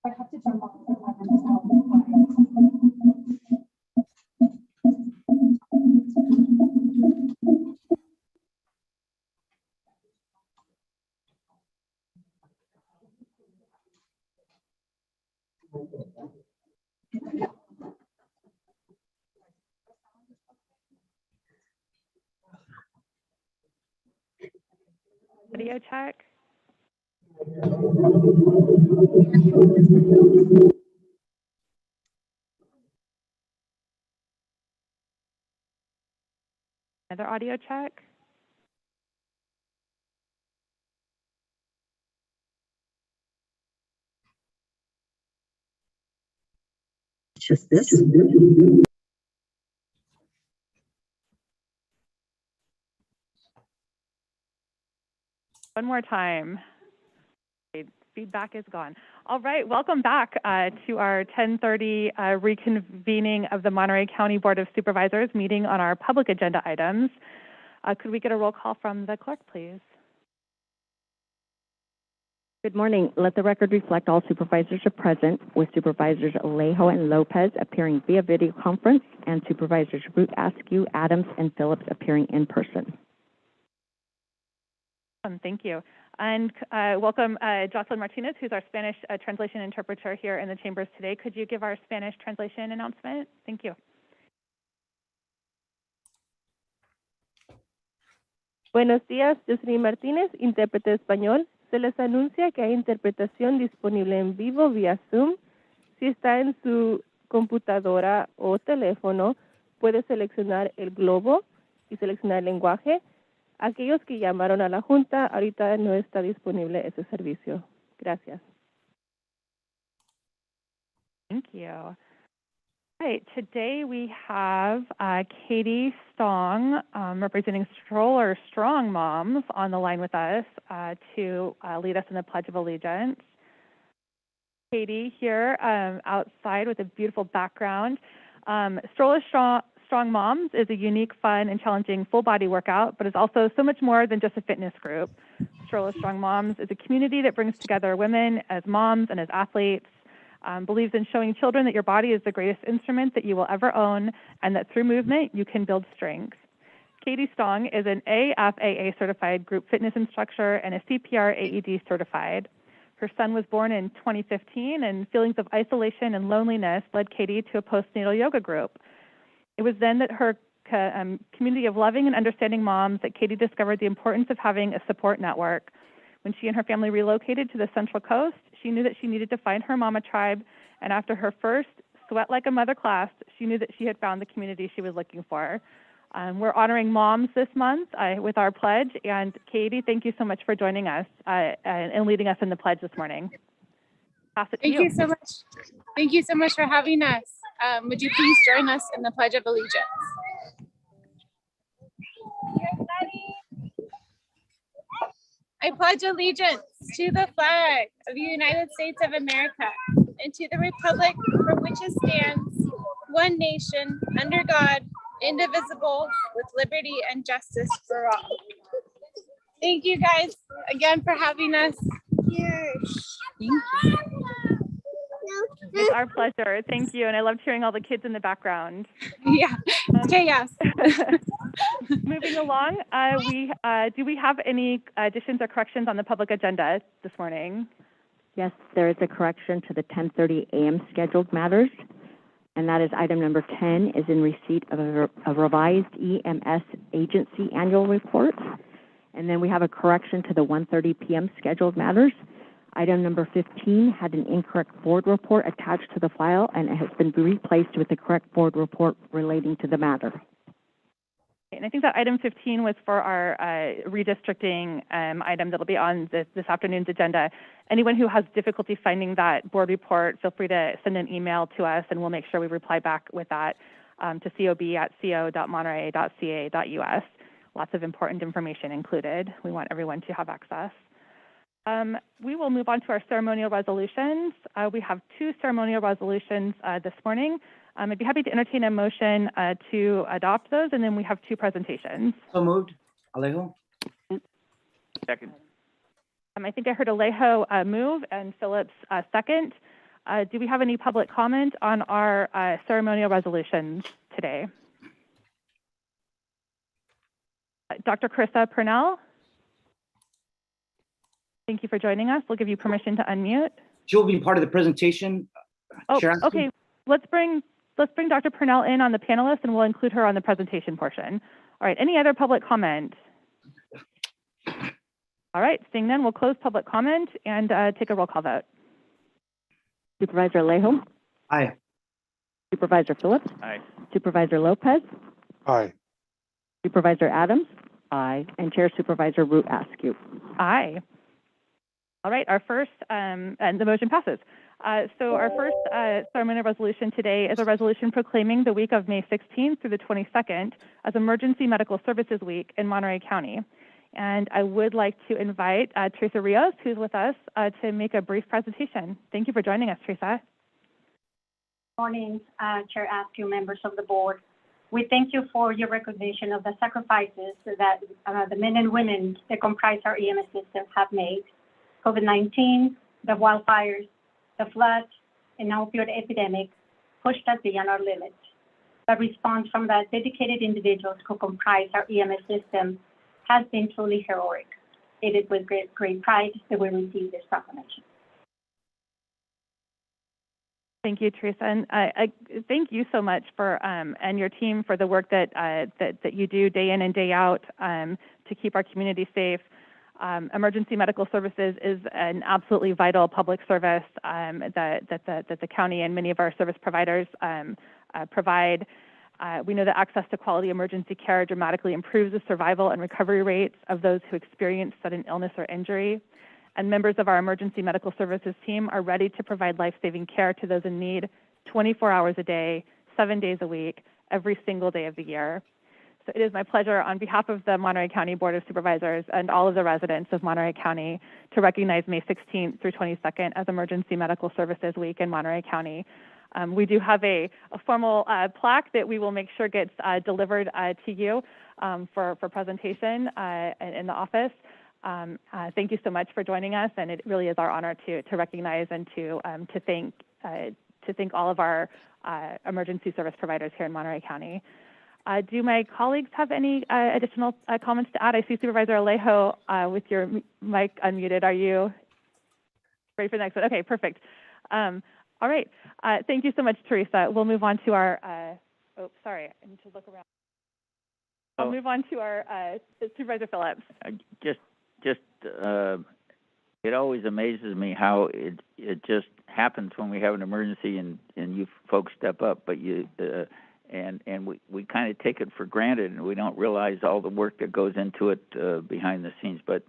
I have to jump off the Audio check. Another audio check. Just this. One more time. Feedback is gone. All right, welcome back to our 10:30 reconvening of the Monterey County Board of Supervisors meeting on our public agenda items. Could we get a roll call from the clerk, please? Good morning. Let the record reflect all supervisors are present, with Supervisors Alejo and Lopez appearing via video conference, and Supervisors Root, Askew, Adams, and Phillips appearing in person. Thank you. And welcome Jocelyn Martinez, who's our Spanish translation interpreter here in the chambers today. Could you give our Spanish translation announcement? Thank you. Buenos días, Jocelyn Martínez, intérprete español. Se les anuncia que hay interpretación disponible en vivo vía Zoom. Si está en su computadora o teléfono, puede seleccionar el globo y seleccionar el lenguaje. Aquellos que llamaron a la Junta, ahorita no está disponible ese servicio. Gracias. Thank you. All right, today we have Katie Stong, representing Stroller Strong Moms, on the line with us to lead us in the Pledge of Allegiance. Katie here outside with a beautiful background. Stroller Strong Moms is a unique, fun, and challenging full-body workout, but is also so much more than just a fitness group. Stroller Strong Moms is a community that brings together women as moms and as athletes, believes in showing children that your body is the greatest instrument that you will ever own, and that through movement, you can build strength. Katie Stong is an AFAA certified group fitness instructor and a CPR AED certified. Her son was born in 2015, and feelings of isolation and loneliness led Katie to a postnatal yoga group. It was then that her community of loving and understanding moms that Katie discovered the importance of having a support network. When she and her family relocated to the Central Coast, she knew that she needed to find her mama tribe, and after her first Sweat Like a Mother class, she knew that she had found the community she was looking for. We're honoring moms this month with our pledge, and Katie, thank you so much for joining us and leading us in the pledge this morning. Pass it to you. Thank you so much. Thank you so much for having us. Would you please join us in the Pledge of Allegiance? I pledge allegiance to the flag of the United States of America and to the republic for which it stands, one nation, under God, indivisible, with liberty and justice for all. Thank you guys again for having us here. Thank you. It's our pleasure. Thank you. And I loved hearing all the kids in the background. Yeah, it's chaos. Moving along, do we have any additions or corrections on the public agenda this morning? Yes, there is a correction to the 10:30 a.m. scheduled matters, and that is item number 10 is in receipt of a revised EMS agency annual report. And then we have a correction to the 1:30 p.m. scheduled matters. Item number 15 had an incorrect board report attached to the file, and it has been replaced with the correct board report relating to the matter. And I think that item 15 was for our redistricting item that'll be on this afternoon's agenda. Anyone who has difficulty finding that board report, feel free to send an email to us, and we'll make sure we reply back with that to cob@co.monterey.ca.us. Lots of important information included. We want everyone to have access. We will move on to our ceremonial resolutions. We have two ceremonial resolutions this morning. I'd be happy to entertain a motion to adopt those, and then we have two presentations. So moved. Alejo. Second. I think I heard Alejo move and Phillips second. Do we have any public comment on our ceremonial resolutions today? Dr. Carissa Purnell, thank you for joining us. We'll give you permission to unmute. She'll be part of the presentation. Oh, Chair Askew? okay. Let's bring Dr. Purnell in on the panelist, and we'll include her on the presentation portion. All right. Any other public comment? All right. Seeing none, we'll close public comment and take a roll call vote. Supervisor Alejo? Aye. Supervisor Phillips? Aye. Supervisor Lopez? Aye. Supervisor Adams? Aye. And Chair Supervisor Root Askew? Aye. All right. Our first, and the motion passes. So our first ceremonial resolution today is a resolution proclaiming the week of May 16th through the 22nd as Emergency Medical Services Week in Monterey County. And I would like to invite Teresa Rios, who's with us, to make a brief presentation. Thank you for joining us, Teresa. Morning, Chair Askew, members of the board. We thank you for your recognition of the sacrifices that the men and women that comprise our EMS system have made. COVID-19, the wildfires, the floods, and now opioid epidemic pushed us beyond our limits. The response from the dedicated individuals who comprise our EMS system has been truly heroic. It is with great pride that we receive this proclamation. Thank you, Teresa, and I thank you so much for and your team for the work that that you do day in and day out to keep our community safe. Emergency medical services is an absolutely vital public service that the county and many of our service providers provide. We know that access to quality emergency care dramatically improves the survival and recovery rates of those who experience sudden illness or injury. And members of our emergency medical services team are ready to provide life-saving care to those in need 24 hours a day, 7 days a week, every single day of the year. So it is my pleasure on behalf of the Monterey County Board of Supervisors and all of the residents of Monterey County to recognize May 16th through 22nd as Emergency Medical Services Week in Monterey County. We do have a formal plaque that we will make sure gets delivered to you for presentation in the office. Thank you so much for joining us, and it really is our honor to recognize and to thank all of our emergency service providers here in Monterey County. Do my colleagues have any additional comments to add? I see Supervisor Alejo with your mic unmuted. Are you ready for the next one? Okay, perfect. All right. Thank you so much, Teresa. We'll move on to our, oh, sorry, I need to look around. I'll move on to our Supervisor Phillips. It always amazes me how it just happens when we have an emergency and you folks step up, but and we kind of take it for granted and we don't realize all the work that goes into it behind the scenes. But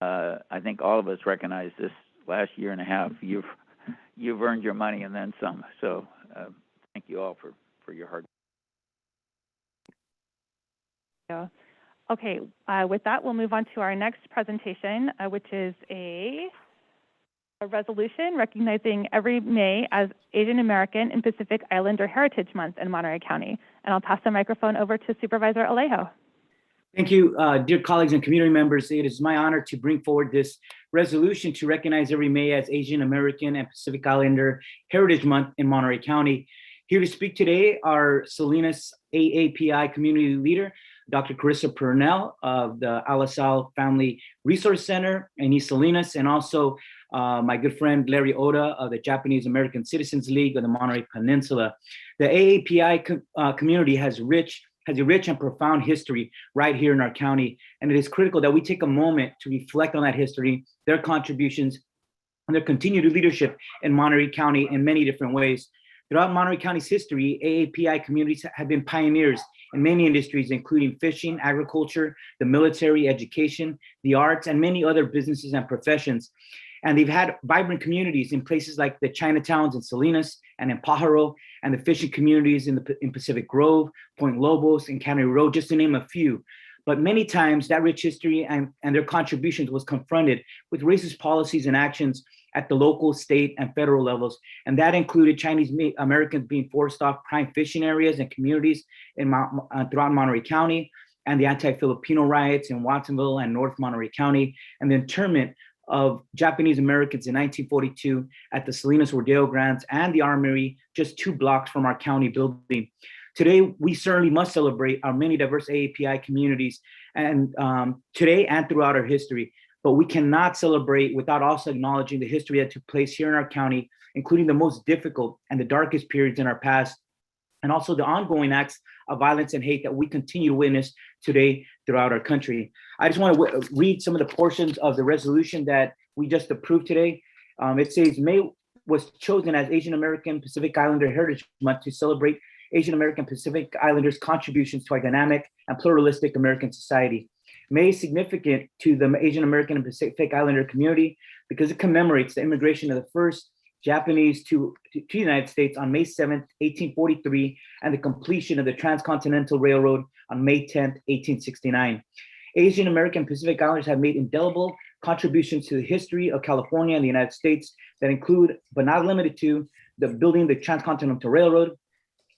I think all of us recognize this last year and a half. You've earned your money and then some. So thank you all for your hard work. Yeah. Okay, with that, we'll move on to our next presentation, which is a resolution recognizing every May as Asian American and Pacific Islander Heritage Month in Monterey County. And I'll pass the microphone over to Supervisor Alejo. Thank you, dear colleagues and community members. It is my honor to bring forward this resolution to recognize every May as Asian American and Pacific Islander Heritage Month in Monterey County. Here to speak today are Salinas AAPI community leader, Dr. Carissa Purnell of the Al-Asal Family Resource Center in East Salinas, and also my good friend Larry Oda of the Japanese American Citizens League of the Monterey Peninsula. The AAPI community has a rich and profound history right here in our county, and it is critical that we take a moment to reflect on that history, their contributions, and their continued leadership in Monterey County in many different ways. Throughout Monterey County's history, AAPI communities have been pioneers in many industries, including fishing, agriculture, the military, education, the arts, and many other businesses and professions. And they've had vibrant communities in places like the Chinatowns in Salinas and in Pajaro, and the fishing communities in Pacific Grove, Point Lobos, and Cannery Road, just to name a few. But many times that rich history and their contributions was confronted with racist policies and actions at the local, state, and federal levels. And that included Chinese Americans being forced off prime fishing areas and communities throughout Monterey County, and the anti-Filipino riots in Watsonville and North Monterey County, and the internment of Japanese Americans in 1942 at the Salinas Rodeo Grounds and the Armory, just 2 blocks from our county building. Today, we certainly must celebrate our many diverse AAPI communities, and today and throughout our history. But we cannot celebrate without also acknowledging the history that took place here in our county, including the most difficult and the darkest periods in our past, and also the ongoing acts of violence and hate that we continue to witness today throughout our country. I just want to read some of the portions of the resolution that we just approved today. It says, May was chosen as Asian American Pacific Islander Heritage Month to celebrate Asian American Pacific Islanders' contributions to our dynamic and pluralistic American society. May is significant to the Asian American and Pacific Islander community because it commemorates the immigration of the first Japanese to the United States on May 7th, 1843, and the completion of the Transcontinental Railroad on May 10th, 1869. Asian American Pacific Islanders have made indelible contributions to the history of California and the United States that include, but not limited to, the building the Transcontinental Railroad,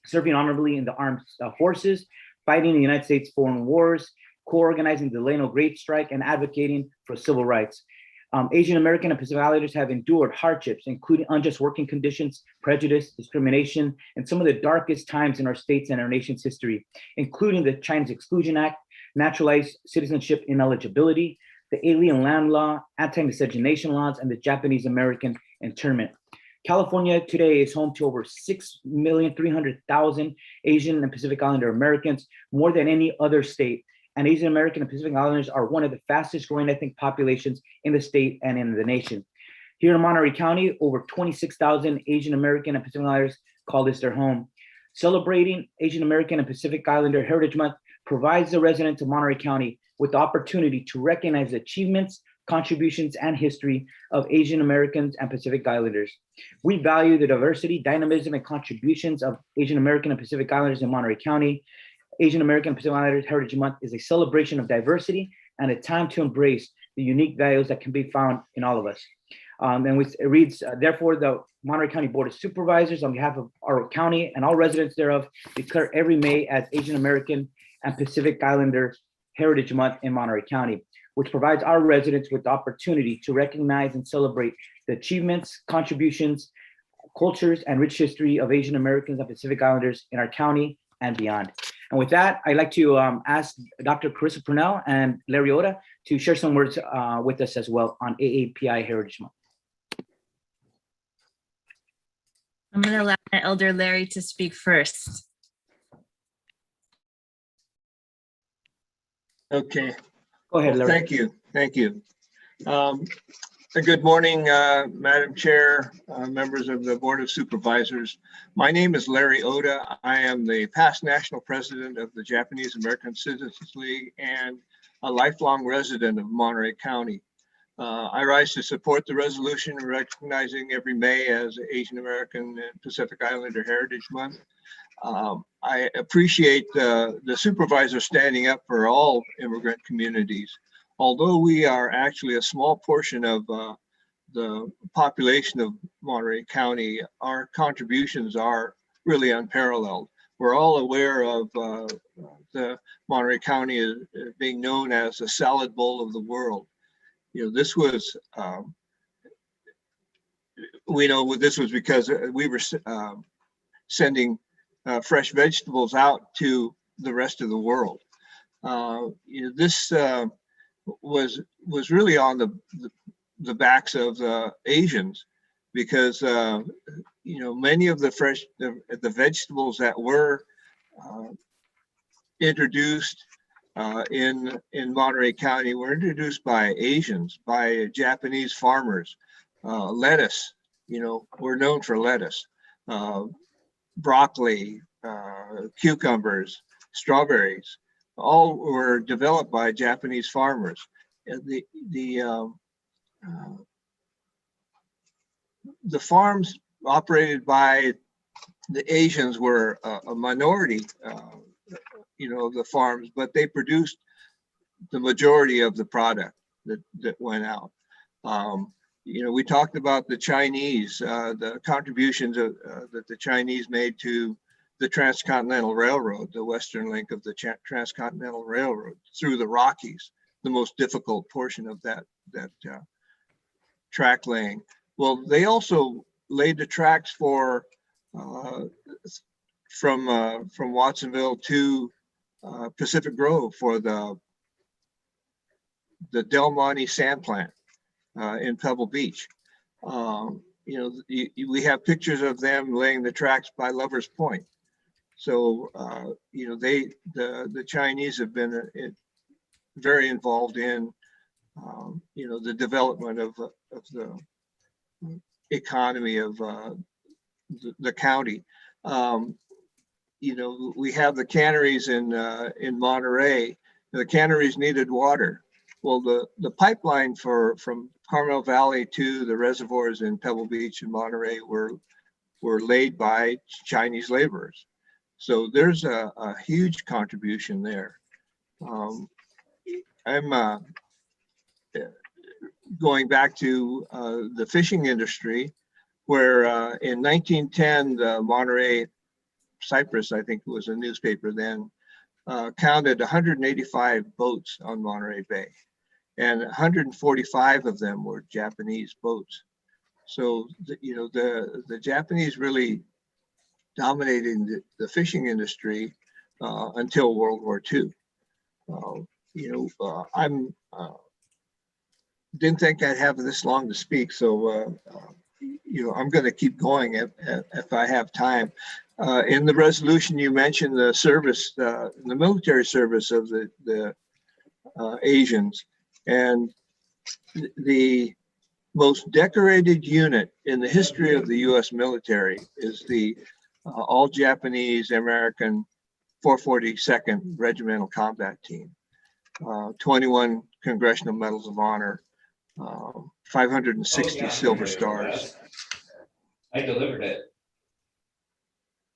serving honorably in the armed forces, fighting the United States foreign wars, co-organizing the Delano Great Strike, and advocating for civil rights. Asian American and Pacific Islanders have endured hardships, including unjust working conditions, prejudice, discrimination, and some of the darkest times in our state's and our nation's history, including the China's Exclusion Act, naturalized citizenship ineligibility, the Alien Land Law, anti-miscegenation laws, and the Japanese American internment. California today is home to over 6,300,000 Asian and Pacific Islander Americans, more than any other state. And Asian American and Pacific Islanders are one of the fastest growing ethnic populations in the state and in the nation. Here in Monterey County, over 26,000 Asian American and Pacific Islanders call this their home. Celebrating Asian American and Pacific Islander Heritage Month provides the residents of Monterey County with the opportunity to recognize the achievements, contributions, and history of Asian Americans and Pacific Islanders. We value the diversity, dynamism, and contributions of Asian American and Pacific Islanders in Monterey County. Asian American and Pacific Islanders Heritage Month is a celebration of diversity and a time to embrace the unique values that can be found in all of us. And it reads, therefore, the Monterey County Board of Supervisors, on behalf of our county and all residents thereof, declare every May as Asian American and Pacific Islander Heritage Month in Monterey County, which provides our residents with the opportunity to recognize and celebrate the achievements, contributions, cultures, and rich history of Asian Americans and Pacific Islanders in our county and beyond. And with that, I'd like to ask Dr. Carissa Purnell and Larry Oda to share some words with us as well on AAPI Heritage Month. I'm going to allow my elder Larry to speak first. Okay. Go ahead, Larry. Thank you. Thank you. Good morning, Madam Chair, members of the Board of Supervisors. My name is Larry Oda. I am the past national president of the Japanese American Citizens League and a lifelong resident of Monterey County. I rise to support the resolution recognizing every May as Asian American and Pacific Islander Heritage Month. I appreciate the supervisor standing up for all immigrant communities. Although we are actually a small portion of the population of Monterey County, our contributions are really unparalleled. We're all aware of the Monterey County as being known as the salad bowl of the world. You know, this was, we know this was because we were sending fresh vegetables out to the rest of the world. You know, this was really on the backs of the Asians, because you know, many of the vegetables that were introduced in Monterey County were introduced by Asians, by Japanese farmers. Lettuce, you know, we're known for lettuce, broccoli, cucumbers, strawberries, all were developed by Japanese farmers. The farms operated by the Asians were a minority, you know, of the farms, but they produced the majority of the product that went out. You know, we talked about the Chinese, the contributions that the Chinese made to the Transcontinental Railroad, the western link of the Transcontinental Railroad through the Rockies, the most difficult portion of that track laying. Well, they also laid the tracks for from Watsonville to Pacific Grove for the Del Monte sand plant in Pebble Beach. You know, we have pictures of them laying the tracks by Lover's Point. So, you know, the Chinese have been very involved in, you know, the development of the economy of the county. You know, we have the canneries in Monterey. The canneries needed water. Well, the pipeline from Carmel Valley to the reservoirs in Pebble Beach and Monterey were laid by Chinese laborers. So there's a huge contribution there. I'm going back to the fishing industry, where in 1910, the Monterey Cypress, I think it was a newspaper then, counted 185 boats on Monterey Bay, and 145 of them were Japanese boats. So, you know, the Japanese really dominating the fishing industry until World War II. You know, I'm didn't think I'd have this long to speak, so you know, I'm going to keep going if I have time. In the resolution, you mentioned the service, the military service of the Asians, and the most decorated unit in the history of the U.S. military is the all Japanese American 442nd Regimental Combat Team. 21 Congressional Medals of Honor, 560 Silver Stars. I delivered it.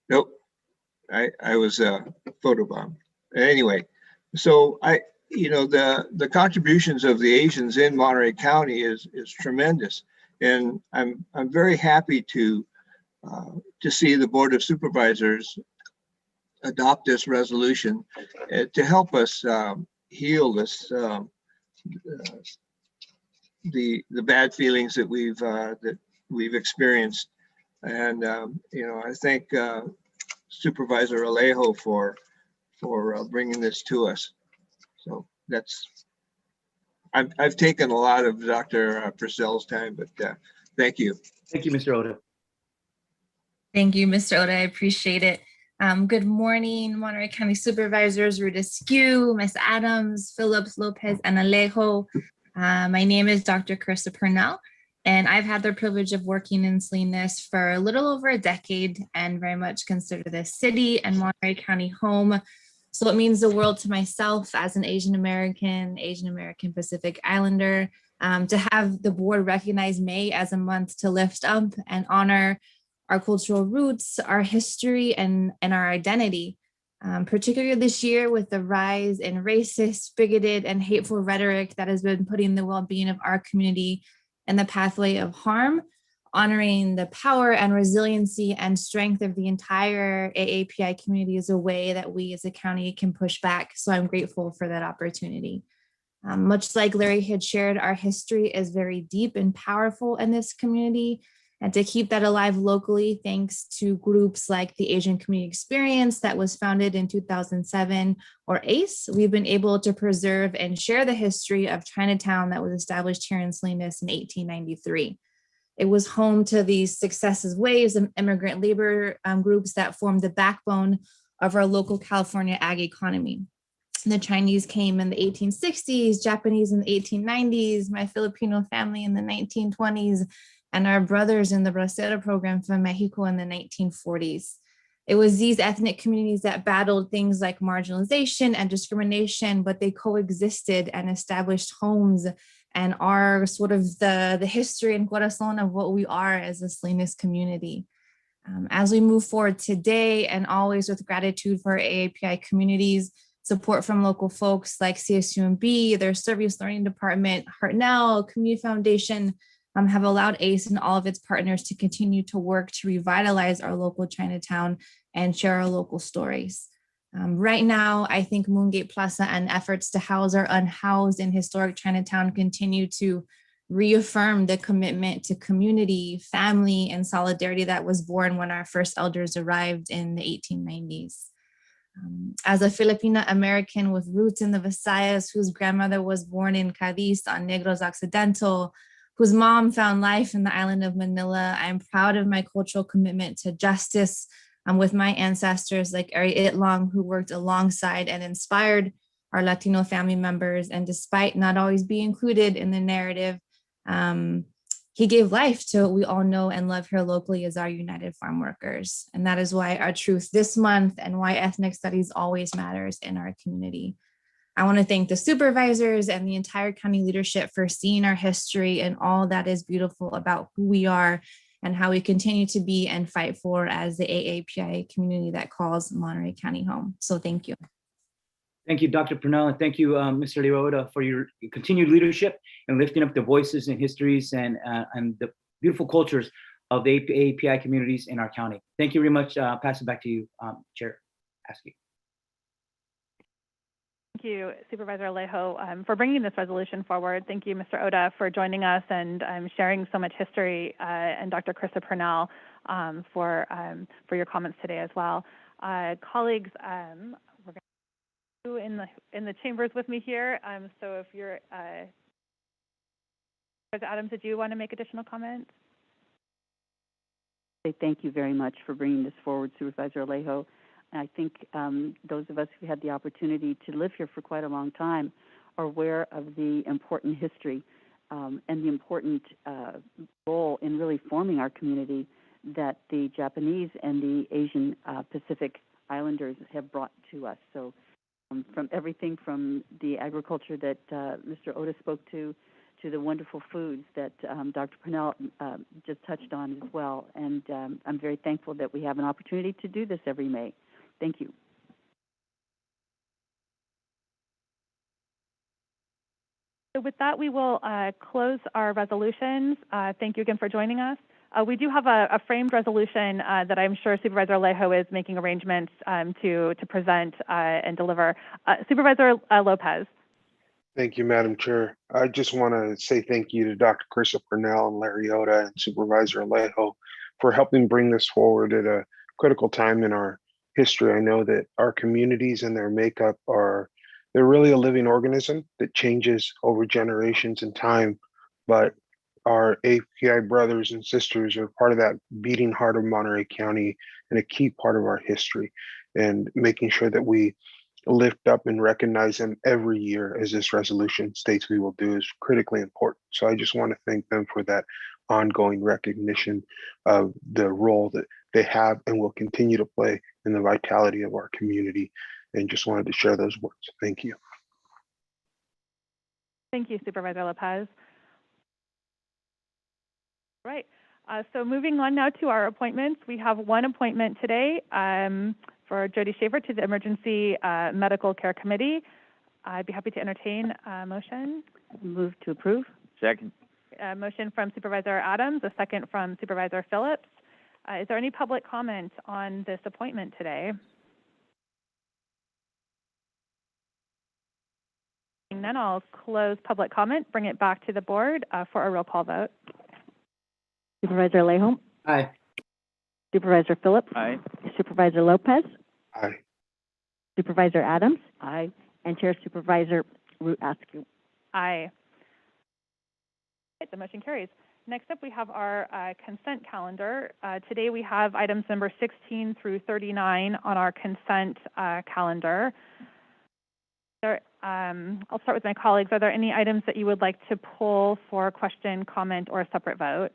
Nope, I was photobombed. Anyway, so you know, the contributions of the Asians in Monterey County is tremendous, and I'm very happy to see the Board of Supervisors adopt this resolution to help us heal this the bad feelings that we've experienced. And you know, I thank Supervisor Alejo for bringing this to us. So that's, I've taken a lot of Dr. Purcell's time, but thank you. Thank you, Mr. Oda. Thank you, Mr. Oda. I appreciate it. Good morning, Monterey County Supervisors, Ruta Skew, Ms. Adams, Phillips, Lopez, and Alejo. My name is Dr. Carissa Purnell, and I've had the privilege of working in Salinas for a little over a decade and very much consider this city and Monterey County home. So it means the world to myself as an Asian American Pacific Islander, to have the board recognize May as a month to lift up and honor our cultural roots, our history, and our identity. Particularly this year with the rise in racist, bigoted, and hateful rhetoric that has been putting the well-being of our community in the pathway of harm, honoring the power and resiliency and strength of the entire AAPI community is a way that we as a county can push back. So I'm grateful for that opportunity. Much like Larry had shared, our history is very deep and powerful in this community. And to keep that alive locally, thanks to groups like the Asian Community Experience that was founded in 2007, or ACE, we've been able to preserve and share the history of Chinatown that was established here in Salinas in 1893. It was home to these successive waves of immigrant labor groups that formed the backbone of our local California ag economy. The Chinese came in the 1860s, Japanese in the 1890s, my Filipino family in the 1920s, and our brothers in the Bracero program from Mexico in the 1940s. It was these ethnic communities that battled things like marginalization and discrimination, but they coexisted and established homes and are sort of the history and corazon of what we are as a Salinas community. As we move forward today, and always with gratitude for our AAPI communities, support from local folks like CSUMB, their Service Learning Department, Hartnell, Community Foundation, have allowed ACE and all of its partners to continue to work to revitalize our local Chinatown and share our local stories. Right now, I think Moongate Plaza and efforts to house our unhoused in historic Chinatown continue to reaffirm the commitment to community, family, and solidarity that was born when our first elders arrived in the 1890s. As a Filipina American with roots in the Visayas, whose grandmother was born in Cadiz on Negros Occidental, whose mom found life in the island of Manila, I'm proud of my cultural commitment to justice with my ancestors like Ari Itlong, who worked alongside and inspired our Latino family members. And despite not always being included in the narrative, he gave life to what we all know and love here locally as our United Farm Workers. And that is why our truth this month and why ethnic studies always matters in our community. I want to thank the supervisors and the entire county leadership for seeing our history and all that is beautiful about who we are and how we continue to be and fight for as the AAPI community that calls Monterey County home. So thank you. Thank you, Dr. Purnell, and thank you, Mr. Leota, for your continued leadership and lifting up the voices and histories and the beautiful cultures of the API communities in our county. Thank you very much. Pass it back to you, Chair Askew. Thank you, Supervisor Alejo, for bringing this resolution forward. Thank you, Mr. Oda, for joining us and sharing so much history, and Dr. Krista Purnell for your comments today as well. Colleagues, we're going to in the chambers with me here. So if you're, Supervisor Adams, did you want to make additional comments? Thank you very much for bringing this forward, Supervisor Alejo. I think those of us who had the opportunity to live here for quite a long time are aware of the important history and the important role in really forming our community that the Japanese and the Asian Pacific Islanders have brought to us. So from everything from the agriculture that Mr. Oda spoke to the wonderful foods that Dr. Purnell just touched on as well. And I'm very thankful that we have an opportunity to do this every May. Thank you. So with that, we will close our resolutions. Thank you again for joining us. We do have a framed resolution that I'm sure Supervisor Alejo is making arrangements to present and deliver. Supervisor Lopez. Thank you, Madam Chair. I just want to say thank you to Dr. Krista Purnell and Larry Oda and Supervisor Alejo for helping bring this forward at a critical time in our history. I know that our communities and their makeup they're really a living organism that changes over generations and time, but our API brothers and sisters are part of that beating heart of Monterey County and a key part of our history, and making sure that we lift up and recognize them every year, as this resolution states we will do, is critically important. So I just want to thank them for that ongoing recognition of the role that they have and will continue to play in the vitality of our community. And just wanted to share those words. Thank you. Thank you, Supervisor Lopez. Right. So moving on now to our appointments. We have one appointment today for Jody Shaver to the Emergency Medical Care Committee. I'd be happy to entertain a motion. Move to approve. Second. A motion from Supervisor Adams, a second from Supervisor Phillips. Is there any public comment on this appointment today? And then I'll close public comment, bring it back to the board for a roll call vote. Supervisor Alejo? Aye. Supervisor Phillips? Aye. Supervisor Lopez? Aye. Supervisor Adams? Aye. And Chair Supervisor Askew? Aye. The motion carries. Next up, we have our consent calendar. Today, we have items number 16 through 39 on our consent calendar. I'll start with my colleagues. Are there any items that you would like to pull for question, comment, or a separate vote?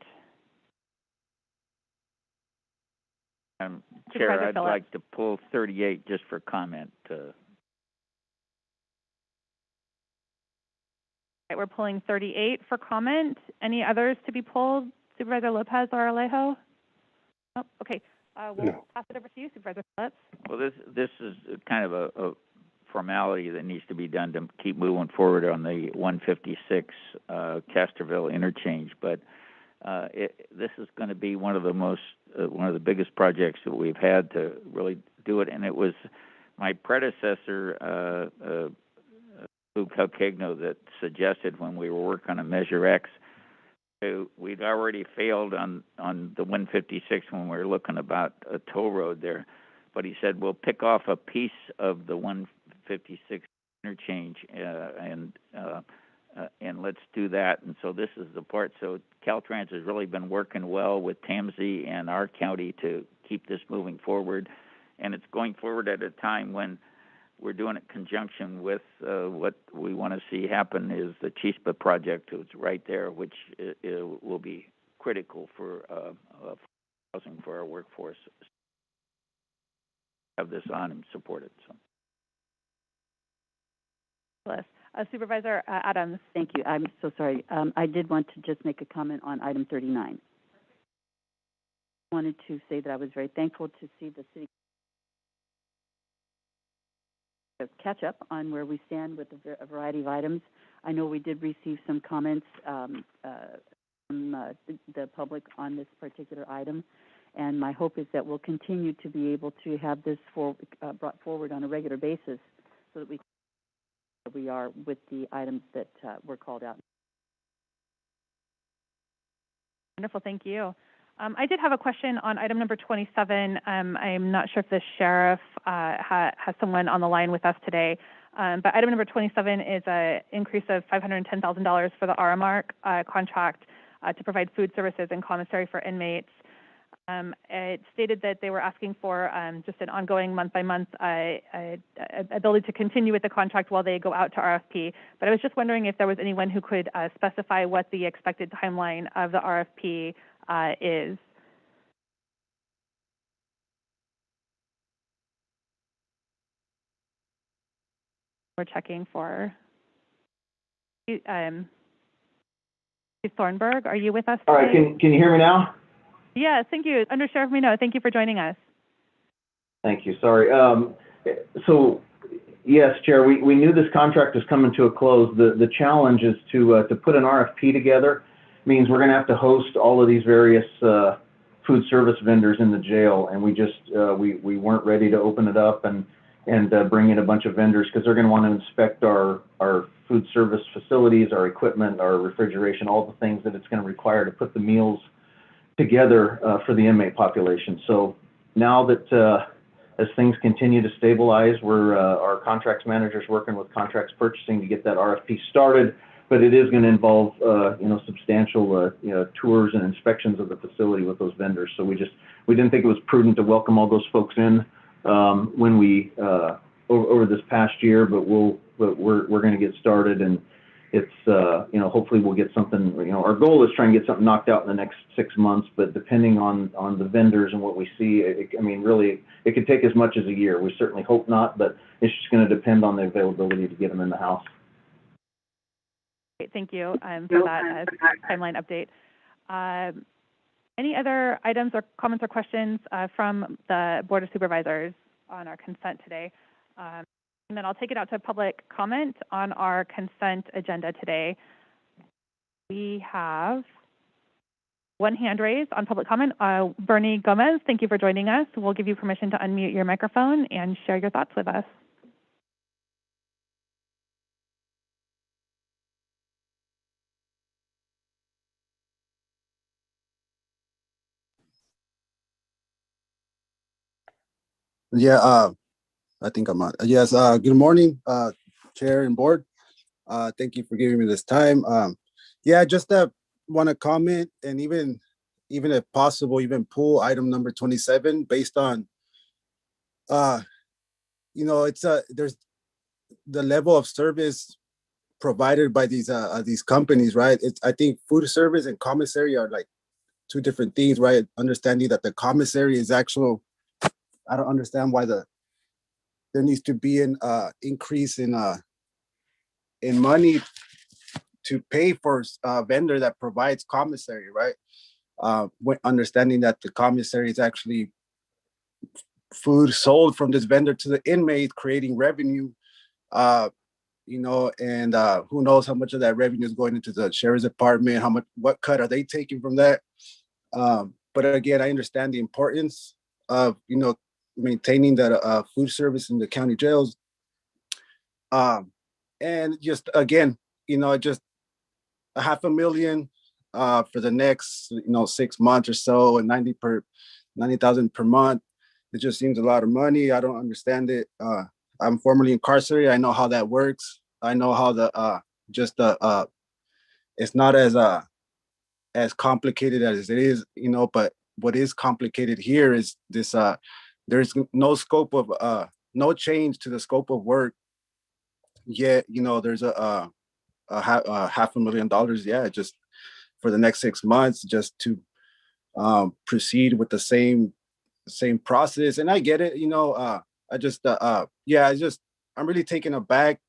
Chair, I'd like to pull 38 just for comment. Right, we're pulling 38 for comment. Any others to be pulled, Supervisor Lopez or Alejo? Oh, okay. We'll pass it over to you, Supervisor Phillips. Well, this is kind of a formality that needs to be done to keep moving forward on the 156 Casterville interchange. But this is going to be one of the biggest projects that we've had to really do it. And it was my predecessor, Lou Calcagno, that suggested when we were working on Measure X. We'd already failed on the 156 when we were looking about a toll road there, but he said we'll pick off a piece of the 156 interchange and let's do that. And so this is the part. So Caltrans has really been working well with TAMSI and our county to keep this moving forward, and it's going forward at a time when we're doing it in conjunction with what we want to see happen is the Chispa project. It's right there, which will be critical for housing for our workforce. Have this on and support it. So. Supervisor Adams. Thank you. I'm so sorry. I did want to just make a comment on item 39. I wanted to say that I was very thankful to see the city catch up on where we stand with a variety of items. I know we did receive some comments from the public on this particular item, and my hope is that we'll continue to be able to have this brought forward on a regular basis so that we are with the items that were called out. Wonderful, thank you. I did have a question on item number 27. I'm not sure if the sheriff has someone on the line with us today, but item number 27 is an increase of $510,000 for the RMARC contract to provide food services and commissary for inmates. It stated that they were asking for just an ongoing month-by-month ability to continue with the contract while they go out to RFP. But I was just wondering if there was anyone who could specify what the expected timeline of the RFP is. We're checking for Thornburg. Are you with us today? All right, can you hear me now? Yes, thank you. Under Sheriff Mino, thank you for joining us. Thank you. Sorry. So, yes, Chair, we knew this contract was coming to a close. The challenge is to put an RFP together. Means we're going to have to host all of these various food service vendors in the jail, and we just we weren't ready to open it up and bring in a bunch of vendors because they're going to want to inspect our food service facilities, our equipment, our refrigeration, all the things that it's going to require to put the meals together for the inmate population. So now that as things continue to stabilize, our contracts managers working with contracts purchasing to get that RFP started, but it is going to involve substantial tours and inspections of the facility with those vendors. So we didn't think it was prudent to welcome all those folks in when we over this past year, but we're going to get started, and it's hopefully we'll get something. Our goal is try and get something knocked out in the next 6 months, but depending on the vendors and what we see, really it could take as much as a year. We certainly hope not, but it's just going to depend on the availability to get them in the house. Great, thank you for that timeline update. Any other items or comments or questions from the Board of Supervisors on our consent today? And then I'll take it out to public comment on our consent agenda today. We have one hand raised on public comment. Bernie Gomez, thank you for joining us. We'll give you permission to unmute your microphone and share your thoughts with us. Yeah, I think I'm on. Yes, good morning, Chair and Board. Thank you for giving me this time. Yeah, just want to comment and even if possible, even pull item number 27 based on, it's there's the level of service provided by these companies, right? I think food service and commissary are like two different things, right? Understanding that the commissary is actual. I don't understand why there needs to be an increase in money to pay for a vendor that provides commissary, right? Understanding that the commissary is actually food sold from this vendor to the inmate, creating revenue. and who knows how much of that revenue is going into the sheriff's department, what cut are they taking from that? But again, I understand the importance of, maintaining that food service in the county jails. And just, again, just $500,000 for the next, 6 months or so, and 90,000 per month. It just seems a lot of money. I don't understand it. I'm formerly incarcerated. I know how that works. I know how it's not as complicated as it is, but what is complicated here is this, there's no scope of, no change to the scope of work, yet, there's a $500,000, yeah, just for the next 6 months, just to proceed with the same process. And I get it, I just, I'm really taken aback,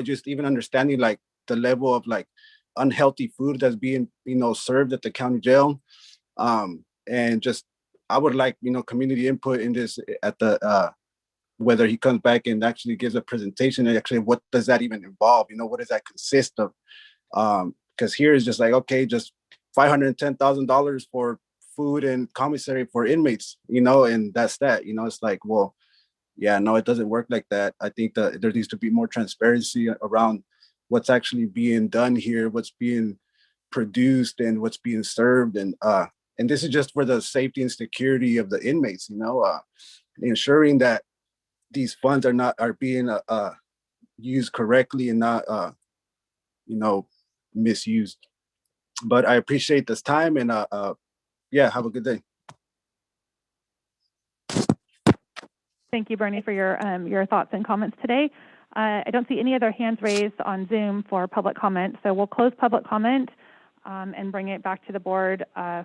just even understanding like the level of like unhealthy food that's being, served at the county jail. And just, I would like, community input in this at the, whether he comes back and actually gives a presentation, and actually what does that even involve? What does that consist of? Because here is just like, okay, just $510,000 for food and commissary for inmates, and that's that. It's like, well, yeah, no, it doesn't work like that. I think that there needs to be more transparency around what's actually being done here, what's being produced, and what's being served. And this is just for the safety and security of the inmates, ensuring that these funds are being used correctly and not misused. But I appreciate this time, and yeah, have a good day. Thank you, Bernie, for your thoughts and comments today. I don't see any other hands raised on Zoom for public comment, so we'll close public comment and bring it back to the board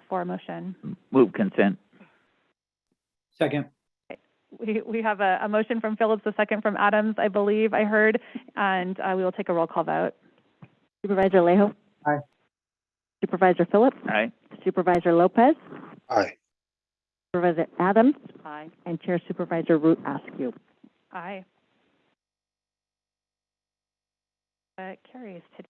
for a motion. Move consent. Second. We have a motion from Phillips, a second from Adams, I believe I heard, and we will take a roll call vote. Supervisor Alejo? Aye. Supervisor Phillips? Aye. Supervisor Lopez? Aye. Supervisor Adams? Aye. And Chair Supervisor Root Askew? Aye. Carries today.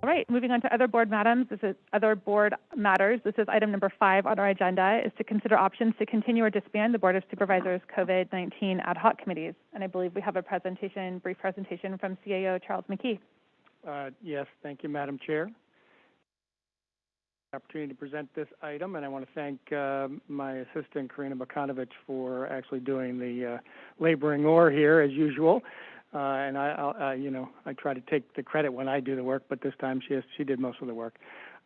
All right, moving on to other board matters. This is item number 5 on our agenda, is to consider options to continue or disband the Board of Supervisors COVID-19 ad hoc committees. And I believe we have a brief presentation from CAO Charles McKee. Yes, thank you, Madam Chair. Opportunity to present this item, and I want to thank my assistant Karina Bakanovich for actually doing the laboring oar here as usual. And I try to take the credit when I do the work, but this time she did most of the work.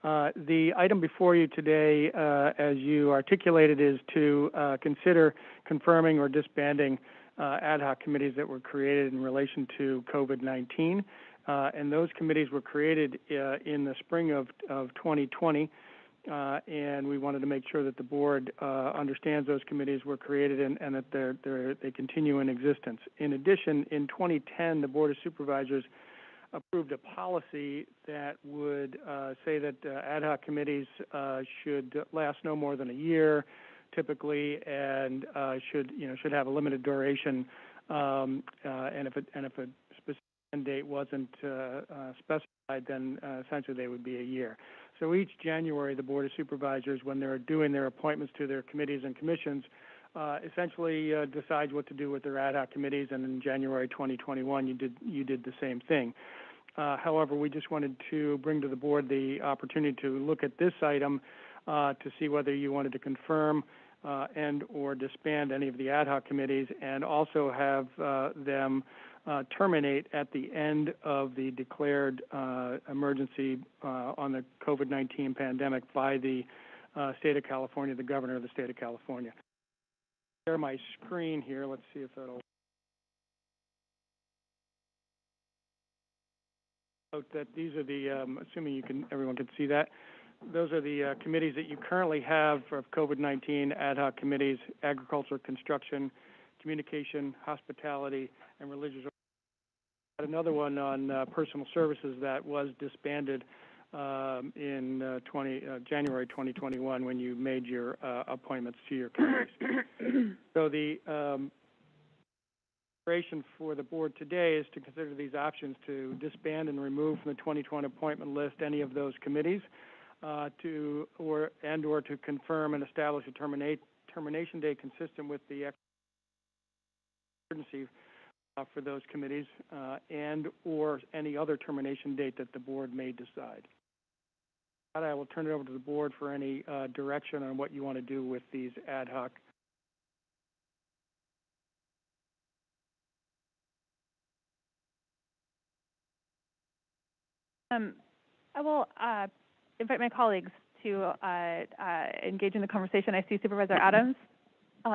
The item before you today, as you articulated, is to consider confirming or disbanding ad hoc committees that were created in relation to COVID-19. And those committees were created in the spring of 2020. And we wanted to make sure that the board understands those committees were created and that they continue in existence. In addition, in 2010, the Board of Supervisors approved a policy that would say that ad hoc committees should last no more than a year, typically, and should have a limited duration. And if a specific end date wasn't specified, then essentially they would be a year. So each January, the Board of Supervisors, when they're doing their appointments to their committees and commissions, essentially decides what to do with their ad hoc committees. And in January 2021, you did the same thing. However, we just wanted to bring to the board the opportunity to look at this item to see whether you wanted to confirm and or disband any of the ad hoc committees, and also have them terminate at the end of the declared emergency on the COVID-19 pandemic by the state of California, the governor of the state of California. Share my screen here. Let's see if that'll. Note that these are the, assuming everyone can see that, those are the committees that you currently have for COVID-19 ad hoc committees: agriculture, construction, communication, hospitality, and religious. another one on personal services that was disbanded in January 2021 when you made your appointments to your committees. So the consideration for the board today is to consider these options to disband and remove from the 2020 appointment list any of those committees, or to confirm and establish a termination date consistent with the urgency for those committees, and or any other termination date that the board may decide. I will turn it over to the board for any direction on what you want to do with these ad hoc. I will invite my colleagues to engage in the conversation. I see Supervisor Adams.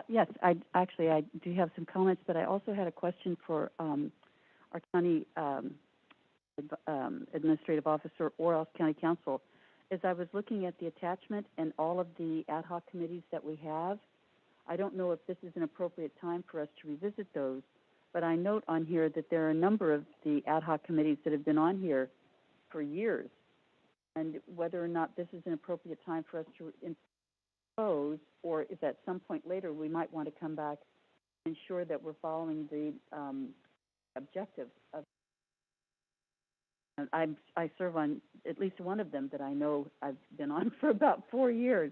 Yes, I do have some comments, but I also had a question for our county administrative officer or else county council. As I was looking at the attachment and all of the ad hoc committees that we have, I don't know if this is an appropriate time for us to revisit those, but I note on here that there are a number of the ad hoc committees that have been on here for years, and whether or not this is an appropriate time for us to impose, or if at some point later we might want to come back and ensure that we're following the objectives of. I serve on at least one of them that I know I've been on for about 4 years,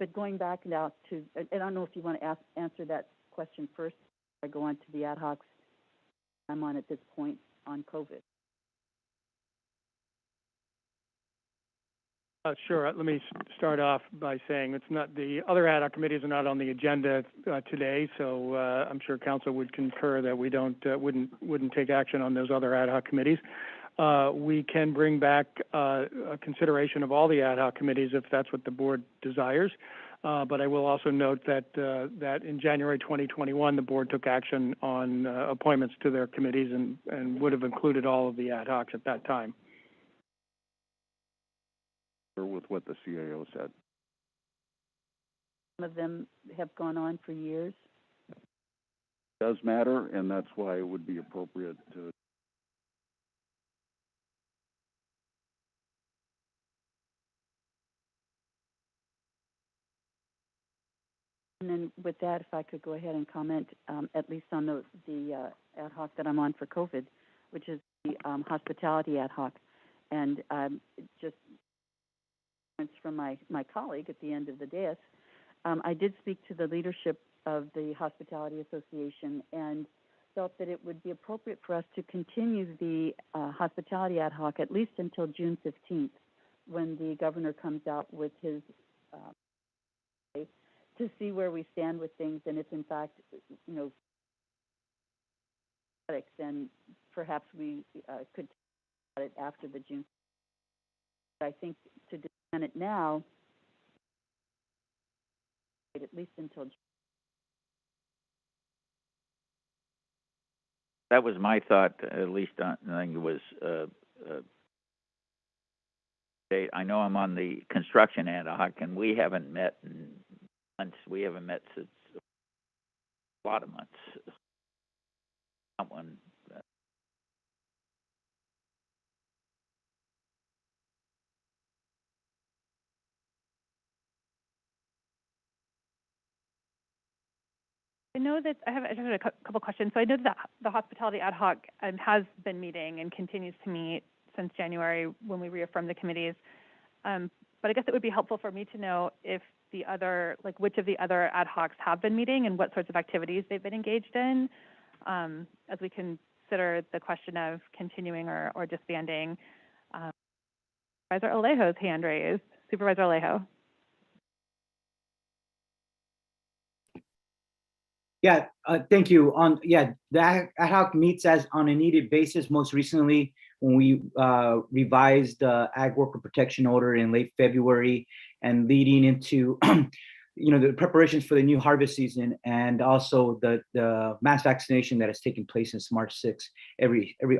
but going back now to, and I don't know if you want to answer that question first. I go on to the ad hocs I'm on at this point on COVID. Sure. Let me start off by saying it's not, the other ad hoc committees are not on the agenda today, so I'm sure council would concur that we wouldn't take action on those other ad hoc committees. We can bring back a consideration of all the ad hoc committees if that's what the board desires. But I will also note that that in January 2021, the board took action on appointments to their committees and would have included all of the ad hocs at that time. With what the CAO said. Some of them have gone on for years. It does matter, and that's why it would be appropriate to. And then with that, if I could go ahead and comment at least on the ad hoc that I'm on for COVID, which is the hospitality ad hoc. And just from my colleague at the end of the dais, I did speak to the leadership of the Hospitality Association and felt that it would be appropriate for us to continue the hospitality ad hoc at least until June 15th, when the governor comes out with his to see where we stand with things, and if in fact, then perhaps we could talk about it after the June. I think to defend it now, at least until June. That was my thought, at least on, I think it was, I know I'm on the construction ad hoc, and we haven't met in months. We haven't met since a lot of months. That one. I know that I have a couple questions. So I know that the hospitality ad hoc has been meeting and continues to meet since January when we reaffirmed the committees. But I guess it would be helpful for me to know if the other, which of the other ad hocs have been meeting and what sorts of activities they've been engaged in, as we consider the question of continuing or disbanding. Supervisor Alejo's hand raised. Supervisor Alejo. Yeah, thank you. The ad hoc meets as on a needed basis. Most recently, when we revised the Ag Worker Protection Order in late February, and leading into, the preparations for the new harvest season, and also the mass vaccination that has taken place since March 6th,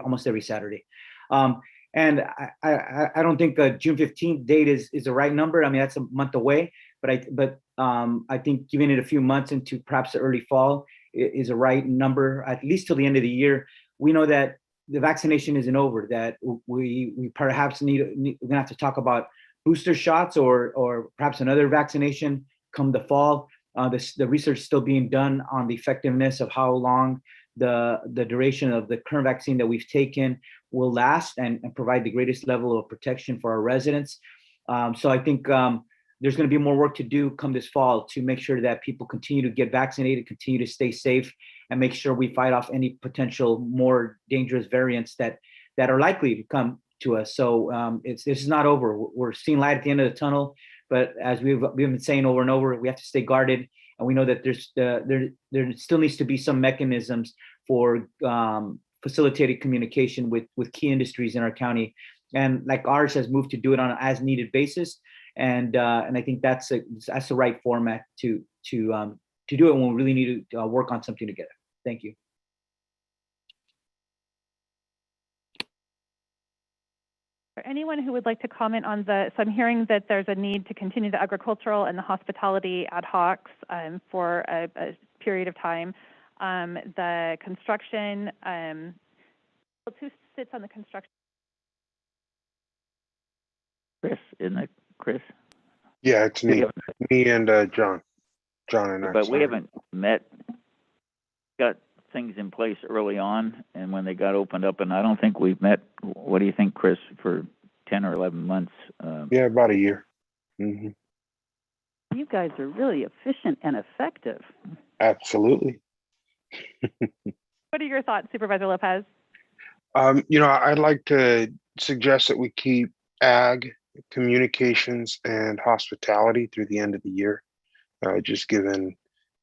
almost every Saturday. And I don't think the June 15th date is the right number. I mean, that's a month away, but I think giving it a few months into perhaps the early fall is a right number, at least till the end of the year. We know that the vaccination isn't over, that we perhaps we're gonna have to talk about booster shots or perhaps another vaccination come the fall. The research is still being done on the effectiveness of how long the duration of the current vaccine that we've taken will last and provide the greatest level of protection for our residents. So I think there's going to be more work to do come this fall to make sure that people continue to get vaccinated, continue to stay safe, and make sure we fight off any potential more dangerous variants that are likely to come to us. So this is not over. We're seeing light at the end of the tunnel, but as we've been saying over and over, we have to stay guarded. And we know that there still needs to be some mechanisms for facilitated communication with key industries in our county, and like ours has moved to do it on an as needed basis. And I think that's the right format to do it when we really need to work on something together. Thank you. For anyone who would like to comment on so I'm hearing that there's a need to continue the agricultural and the hospitality ad hocs for a period of time. The construction, who sits on the construction? Chris, isn't it Chris? Yeah, it's me and John and I. But we haven't met, got things in place early on, and when they got opened up, and I don't think we've met, what do you think, Chris, for 10 or 11 months? Yeah, about a year. Mm-hmm. You guys are really efficient and effective. Absolutely. What are your thoughts, Supervisor Lopez? I'd like to suggest that we keep ag, communications, and hospitality through the end of the year, just given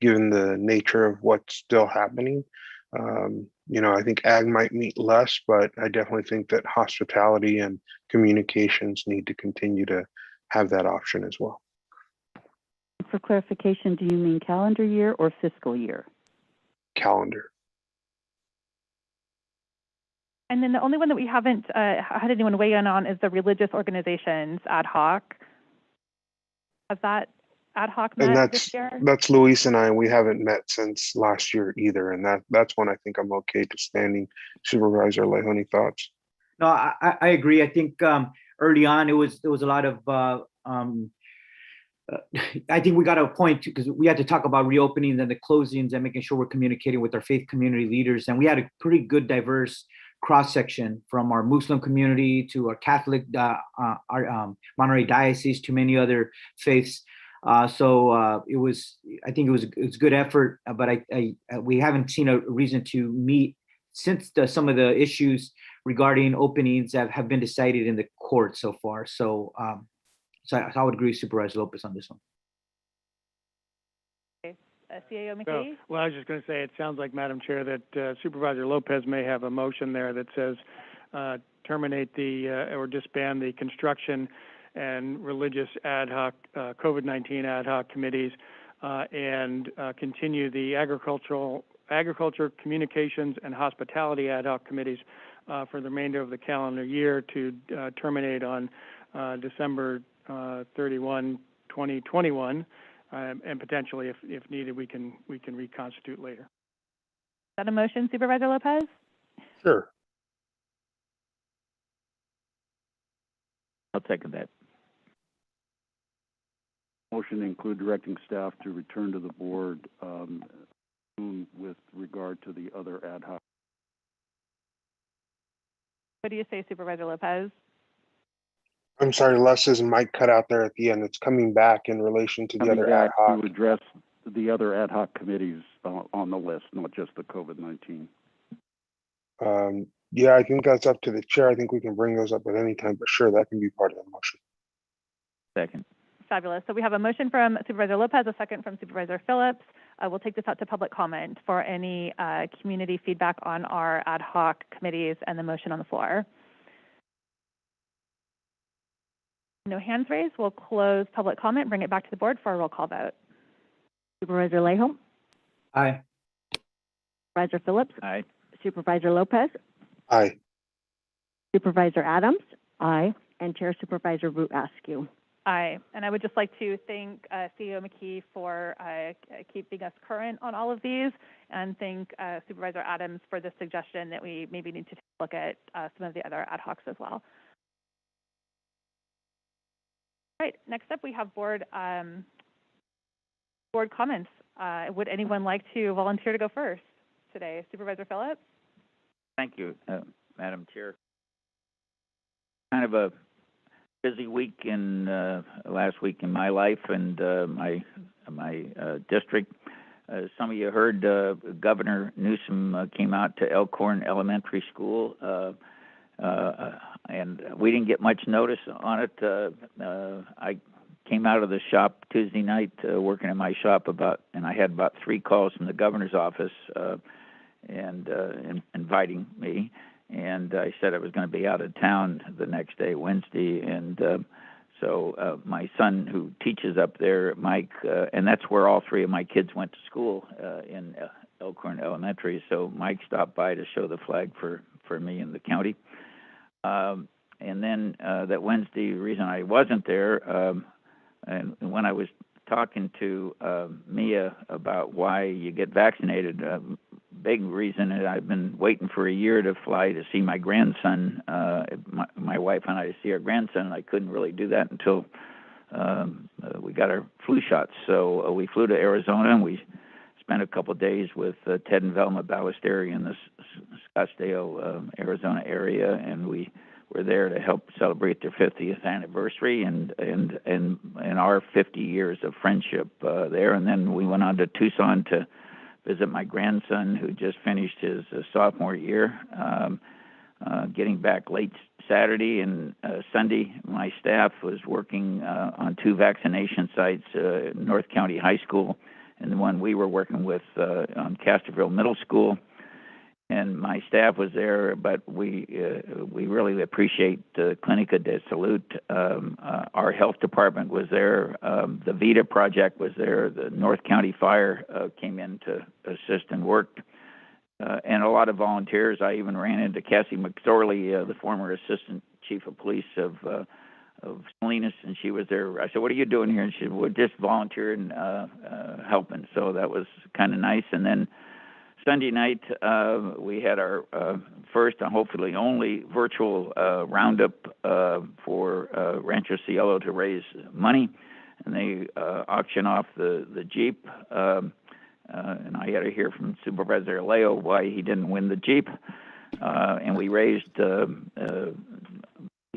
the nature of what's still happening. I think ag might meet less, but I definitely think that hospitality and communications need to continue to have that option as well. For clarification, do you mean calendar year or fiscal year? Calendar. And then the only one that we haven't had anyone weigh in on is the religious organizations ad hoc. Has that ad hoc met this year? That's Luis and I, and we haven't met since last year either. And that's when I think I'm okay to standing. Supervisor Alejo, any thoughts? No, I agree. I think early on there was a lot of I think we got to a point because we had to talk about reopenings and the closings and making sure we're communicating with our faith community leaders. And we had a pretty good diverse cross section from our Muslim community to our Catholic, our Monterey Diocese, to many other faiths. So I think it was good effort, but we haven't seen a reason to meet since some of the issues regarding openings have been decided in the court so far. So I would agree with Supervisor Lopez on this one. CAO McKay? Well, I was just going to say, it sounds like, Madam Chair, that Supervisor Lopez may have a motion there that says terminate or disband the construction and religious ad hoc, COVID-19 ad hoc committees, and continue the agriculture, communications, and hospitality ad hoc committees for the remainder of the calendar year to terminate on December 31, 2021. And potentially, if needed, we can reconstitute later. Is that a motion, Supervisor Lopez? Sure. I'll second that. Motion to include directing staff to return to the board with regard to the other ad hoc. What do you say, Supervisor Lopez? I'm sorry, Les's mic cut out there at the end. It's coming back in relation to the other ad hoc. To address the other ad hoc committees on the list, not just the COVID-19. Yeah, I think that's up to the chair. I think we can bring those up at any time, but sure, that can be part of the motion. Second. Fabulous. So we have a motion from Supervisor Lopez, a second from Supervisor Phillips. We'll take this out to public comment for any community feedback on our ad hoc committees and the motion on the floor. No hands raised. We'll close public comment, bring it back to the board for a roll call vote. Supervisor Alejo? Aye. Supervisor Phillips? Aye. Supervisor Lopez? Aye. Supervisor Adams? Aye. And Chair Supervisor Root Askew? Aye. And I would just like to thank CEO McKee for keeping us current on all of these, and thank Supervisor Adams for the suggestion that we maybe need to look at some of the other ad hocs as well. All right, next up we have board comments. Would anyone like to volunteer to go first today? Supervisor Phillips? Thank you, Madam Chair. Kind of a busy week in last week in my life and my district. Some of you heard Governor Newsom came out to Elkhorn Elementary School, and we didn't get much notice on it. I came out of the shop Tuesday night, working in my shop and I had about 3 calls from the governor's office and inviting me. And I said I was going to be out of town the next day, Wednesday, and so my son, who teaches up there, Mike, and that's where all 3 of my kids went to school in Elkhorn Elementary. So Mike stopped by to show the flag for me in the county. And then that Wednesday, the reason I wasn't there, and when I was talking to Mia about why you get vaccinated, big reason is I've been waiting for a year to fly to see my grandson. My wife and I to see our grandson, and I couldn't really do that until we got our flu shots. So we flew to Arizona, and we spent a couple of days with Ted and Velma Ballesteri in the Scottsdale, Arizona area, and we were there to help celebrate their 50th anniversary and our 50 years of friendship there. And then we went on to Tucson to visit my grandson, who just finished his sophomore year. Getting back late Saturday and Sunday, my staff was working on 2 vaccination sites, North County High School and the one we were working with on Castroville Middle School. And my staff was there, but we really appreciate Clinica de Salud. Our health department was there. The VITA project was there. The North County Fire came in to assist and work. And a lot of volunteers. I even ran into Cassie McSorley, the former assistant chief of police of Salinas, and she was there. I said, "What are you doing here?" And she said, "We're just volunteering, helping." So that was kind of nice. And then Sunday night, we had our first and hopefully only virtual roundup for Rancho Cielo to raise money. And they auction off the Jeep. And I had to hear from Supervisor Leo why he didn't win the Jeep. And we raised, I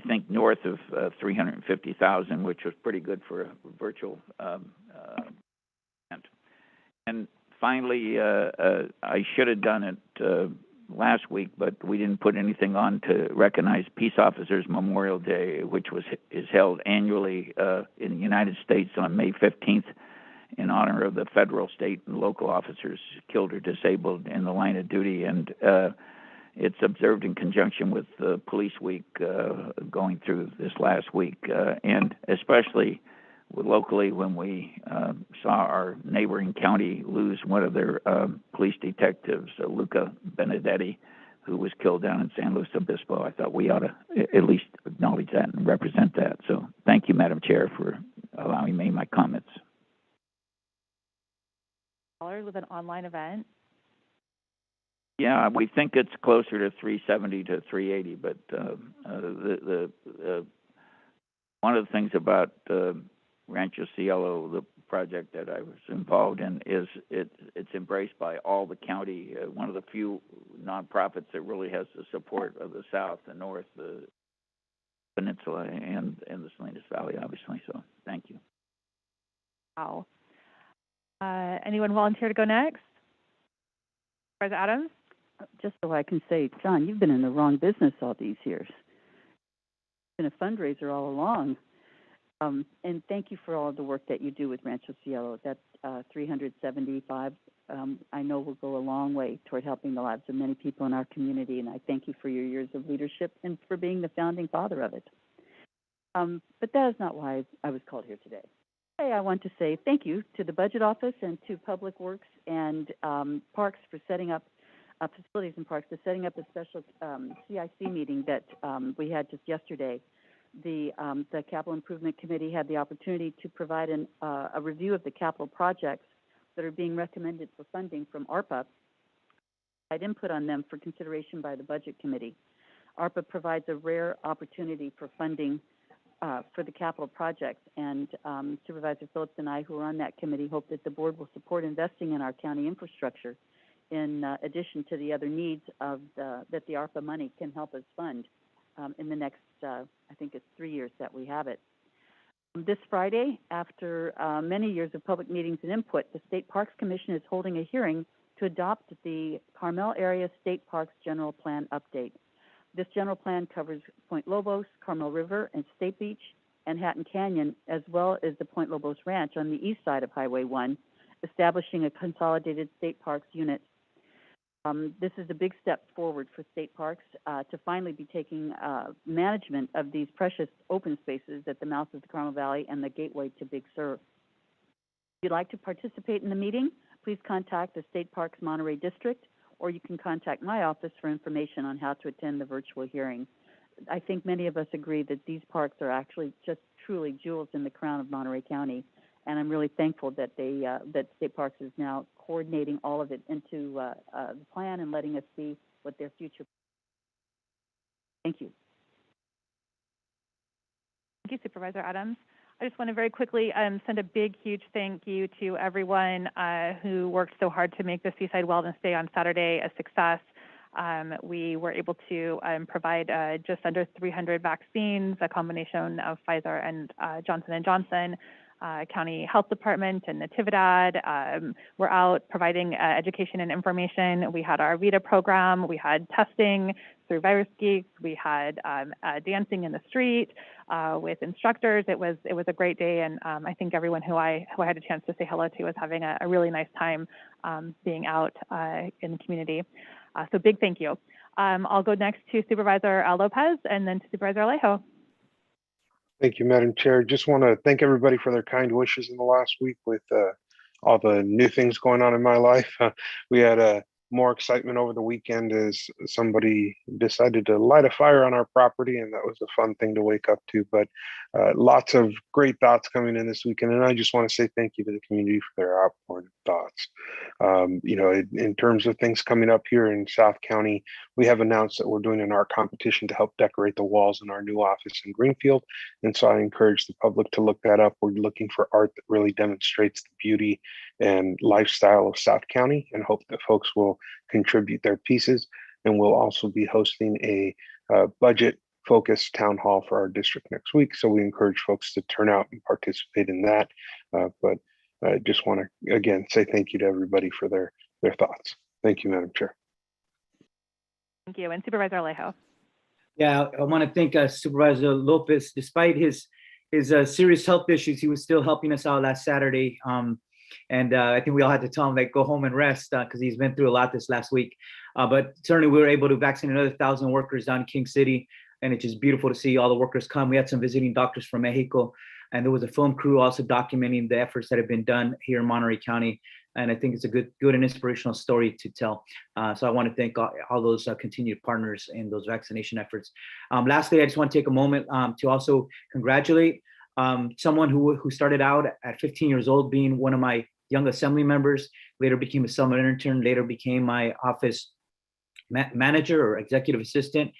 think, north of $350,000, which was pretty good for a virtual event. And finally, I should have done it last week, but we didn't put anything on to recognize Peace Officers Memorial Day, which is held annually in the United States on May 15th in honor of the federal, state, and local officers killed or disabled in the line of duty. And it's observed in conjunction with Police Week going through this last week, and especially locally when we saw our neighboring county lose one of their police detectives, Luca Benedetti, who was killed down in San Luis Obispo. I thought we ought to at least acknowledge that and represent that. So thank you, Madam Chair, for allowing me my comments. With an online event? Yeah, we think it's closer to 370 to 380, but one of the things about Rancho Cielo, the project that I was involved in, is it's embraced by all the county, one of the few nonprofits that really has the support of the South, the North, the Peninsula, and the Salinas Valley, obviously. So thank you. Wow. Anyone volunteer to go next? Supervisor Adams? Just so I can say, John, you've been in the wrong business all these years. Been a fundraiser all along. And thank you for all the work that you do with Rancho Cielo. That 375, I know will go a long way toward helping the lives of many people in our community, and I thank you for your years of leadership and for being the founding father of it. But that is not why I was called here today. Today I want to say thank you to the Budget Office and to Public Works and Parks for setting up, Facilities and Parks, for setting up a special CIC meeting that we had just yesterday the Capital Improvement Committee had the opportunity to provide a review of the capital projects that are being recommended for funding from ARPA. I'd input on them for consideration by the Budget Committee. ARPA provides a rare opportunity for funding for the capital projects, and Supervisor Phillips and I, who are on that committee, hope that the board will support investing in our county infrastructure in addition to the other needs of that the ARPA money can help us fund in the next, I think it's 3 years that we have it. This Friday, after many years of public meetings and input, the State Parks Commission is holding a hearing to adopt the Carmel Area State Parks General Plan update. This general plan covers Point Lobos, Carmel River, and State Beach, and Hatton Canyon, as well as the Point Lobos Ranch on the east side of Highway 1, establishing a consolidated state parks unit. This is a big step forward for state parks to finally be taking management of these precious open spaces at the mouth of the Carmel Valley and the gateway to Big Sur. If you'd like to participate in the meeting, please contact the State Parks Monterey District, or you can contact my office for information on how to attend the virtual hearing. I think many of us agree that these parks are actually just truly jewels in the crown of Monterey County, and I'm really thankful that that State Parks is now coordinating all of it into the plan and letting us see what their future. Thank you. Thank you, Supervisor Adams. I just want to very quickly send a big, huge thank you to everyone who worked so hard to make the Seaside Wellness Day on Saturday a success. We were able to provide just under 300 vaccines, a combination of Pfizer and Johnson & Johnson. County Health Department and Natividad were out providing education and information. We had our VITA program. We had testing through Virus Geeks. We had dancing in the street with instructors. It was a great day, and I think everyone who I had a chance to say hello to was having a really nice time being out in the community. So big thank you. I'll go next to Supervisor Lopez and then to Supervisor Alejo. Thank you, Madam Chair. Just want to thank everybody for their kind wishes in the last week with all the new things going on in my life. We had more excitement over the weekend as somebody decided to light a fire on our property, and that was a fun thing to wake up to. But lots of great thoughts coming in this weekend, and I just want to say thank you to the community for their outpouring thoughts. You know, in terms of things coming up here in South County, we have announced that we're doing an art competition to help decorate the walls in our new office in Greenfield, and so I encourage the public to look that up. We're looking for art that really demonstrates the beauty and lifestyle of South County, and hope that folks will contribute their pieces. And we'll also be hosting a budget focused town hall for our district next week, so we encourage folks to turn out and participate in that. But I just want to again say thank you to everybody for their thoughts. Thank you, Madam Chair. Thank you. And Supervisor Alejo. Yeah, I want to thank Supervisor Lopez. Despite his serious health issues, he was still helping us out last Saturday. And I think we all had to tell him, like, go home and rest because he's been through a lot this last week. But certainly we were able to vaccinate another 1,000 workers down in King City. And it's just beautiful to see all the workers come. We had some visiting doctors from Mexico, and there was a film crew also documenting the efforts that have been done here in Monterey County. And I think it's a good and inspirational story to tell. So I want to thank all those continued partners in those vaccination efforts. Lastly, I just want to take a moment to also congratulate someone who started out at 15 years old being one of my young assembly members, later became a summer intern, later became my office manager or executive assistant.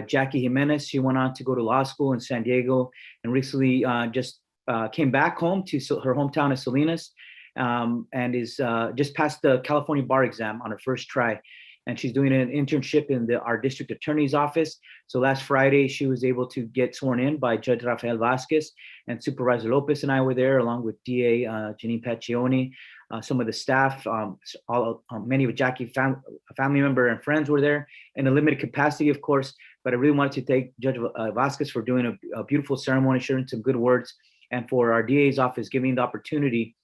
Jackie Jimenez, she went on to go to law school in San Diego and recently just came back home to her hometown of Salinas and is just passed the California bar exam on her first try. And she's doing an internship in our district attorney's office. So last Friday, she was able to get sworn in by Judge Rafael Vasquez, and Supervisor Lopez and I were there along with DA Janine Paccioni, some of the staff, many of Jackie's family member and friends were there in a limited capacity, of course. But I really wanted to thank Judge Vasquez for doing a beautiful ceremony, sharing some good words, and for our DA's office giving the opportunity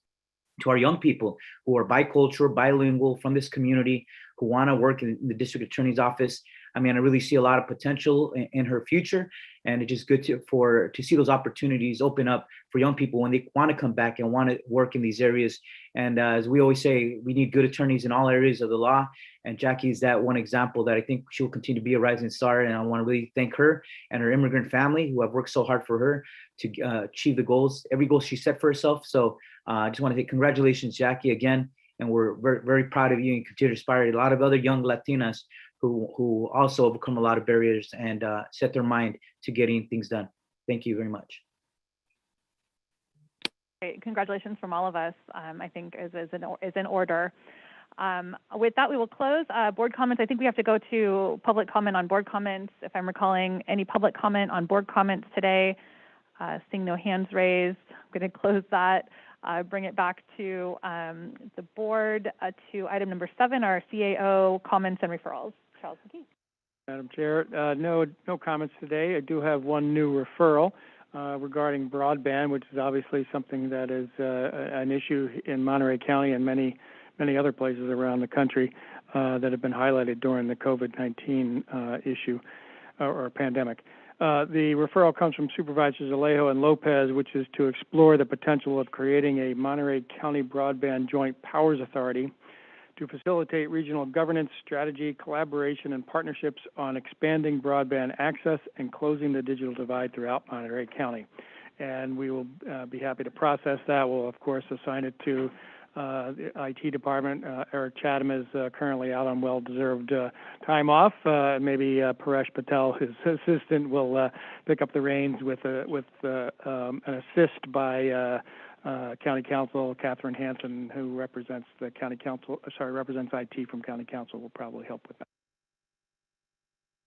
to our young people who are bicultural, bilingual from this community, who want to work in the district attorney's office. I mean, I really see a lot of potential in her future, and it's just good to see those opportunities open up for young people when they want to come back and want to work in these areas. And as we always say, we need good attorneys in all areas of the law. And Jackie is that one example that I think she will continue to be a rising star. And I want to really thank her and her immigrant family who have worked so hard for her to achieve the goals, every goal she set for herself. So I just want to say congratulations, Jackie, again. And we're very, very proud of you and continue to inspire a lot of other young Latinas who also overcome a lot of barriers and set their mind to getting things done. Thank you very much. Great. Congratulations from all of us, I think is in order. With that, we will close board comments. I think we have to go to public comment on board comments. If I'm recalling any public comment on board comments today, seeing no hands raised, I'm going to close that. Bring it back to the board to item number 7, our CAO comments and referrals. Charles McKee. Madam Chair, no comments today. I do have one new referral regarding broadband, which is obviously something that is an issue in Monterey County and many other places around the country that have been highlighted during the COVID-19 issue or pandemic. The referral comes from Supervisors Alejo and Lopez, which is to explore the potential of creating a Monterey County Broadband Joint Powers Authority to facilitate regional governance, strategy, collaboration, and partnerships on expanding broadband access and closing the digital divide throughout Monterey County. And we will be happy to process that. We'll, of course, assign it to the IT department. Eric Chatham is currently out on well-deserved time off. Maybe Paresh Patel, his assistant, will pick up the reins with an assist by County Counsel Catherine Hansen, who represents the County Council. Represents IT from County Council, will probably help with that.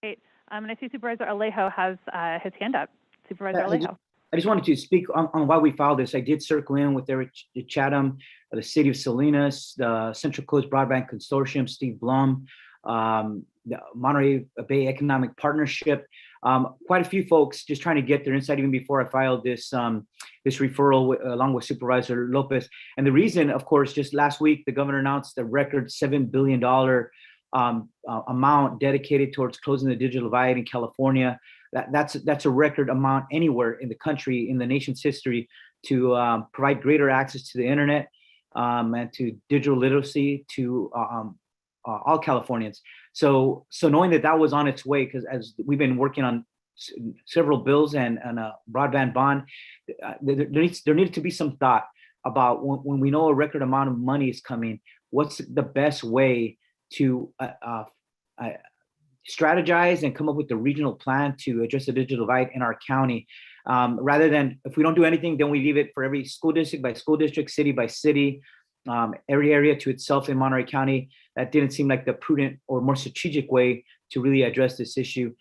Great. And I see Supervisor Alejo has his hand up. Supervisor Alejo. I just wanted to speak on why we filed this. I did circle in with Eric Chatham, the City of Salinas, the Central Coast Broadband Consortium, Steve Blum, the Monterey Bay Economic Partnership, quite a few folks just trying to get their insight even before I filed this referral along with Supervisor Lopez. And the reason, of course, just last week, the governor announced a record $7 billion amount dedicated towards closing the digital divide in California. That's a record amount anywhere in the country, in the nation's history, to provide greater access to the internet and to digital literacy to all Californians. So knowing that was on its way, because as we've been working on several bills and a broadband bond, there needed to be some thought about when we know a record amount of money is coming, what's the best way to strategize and come up with the regional plan to address the digital divide in our county, rather than, if we don't do anything, then we leave it for every school district by school district, city by city, every area to itself in Monterey County. That didn't seem like the prudent or more strategic way to really address this issue.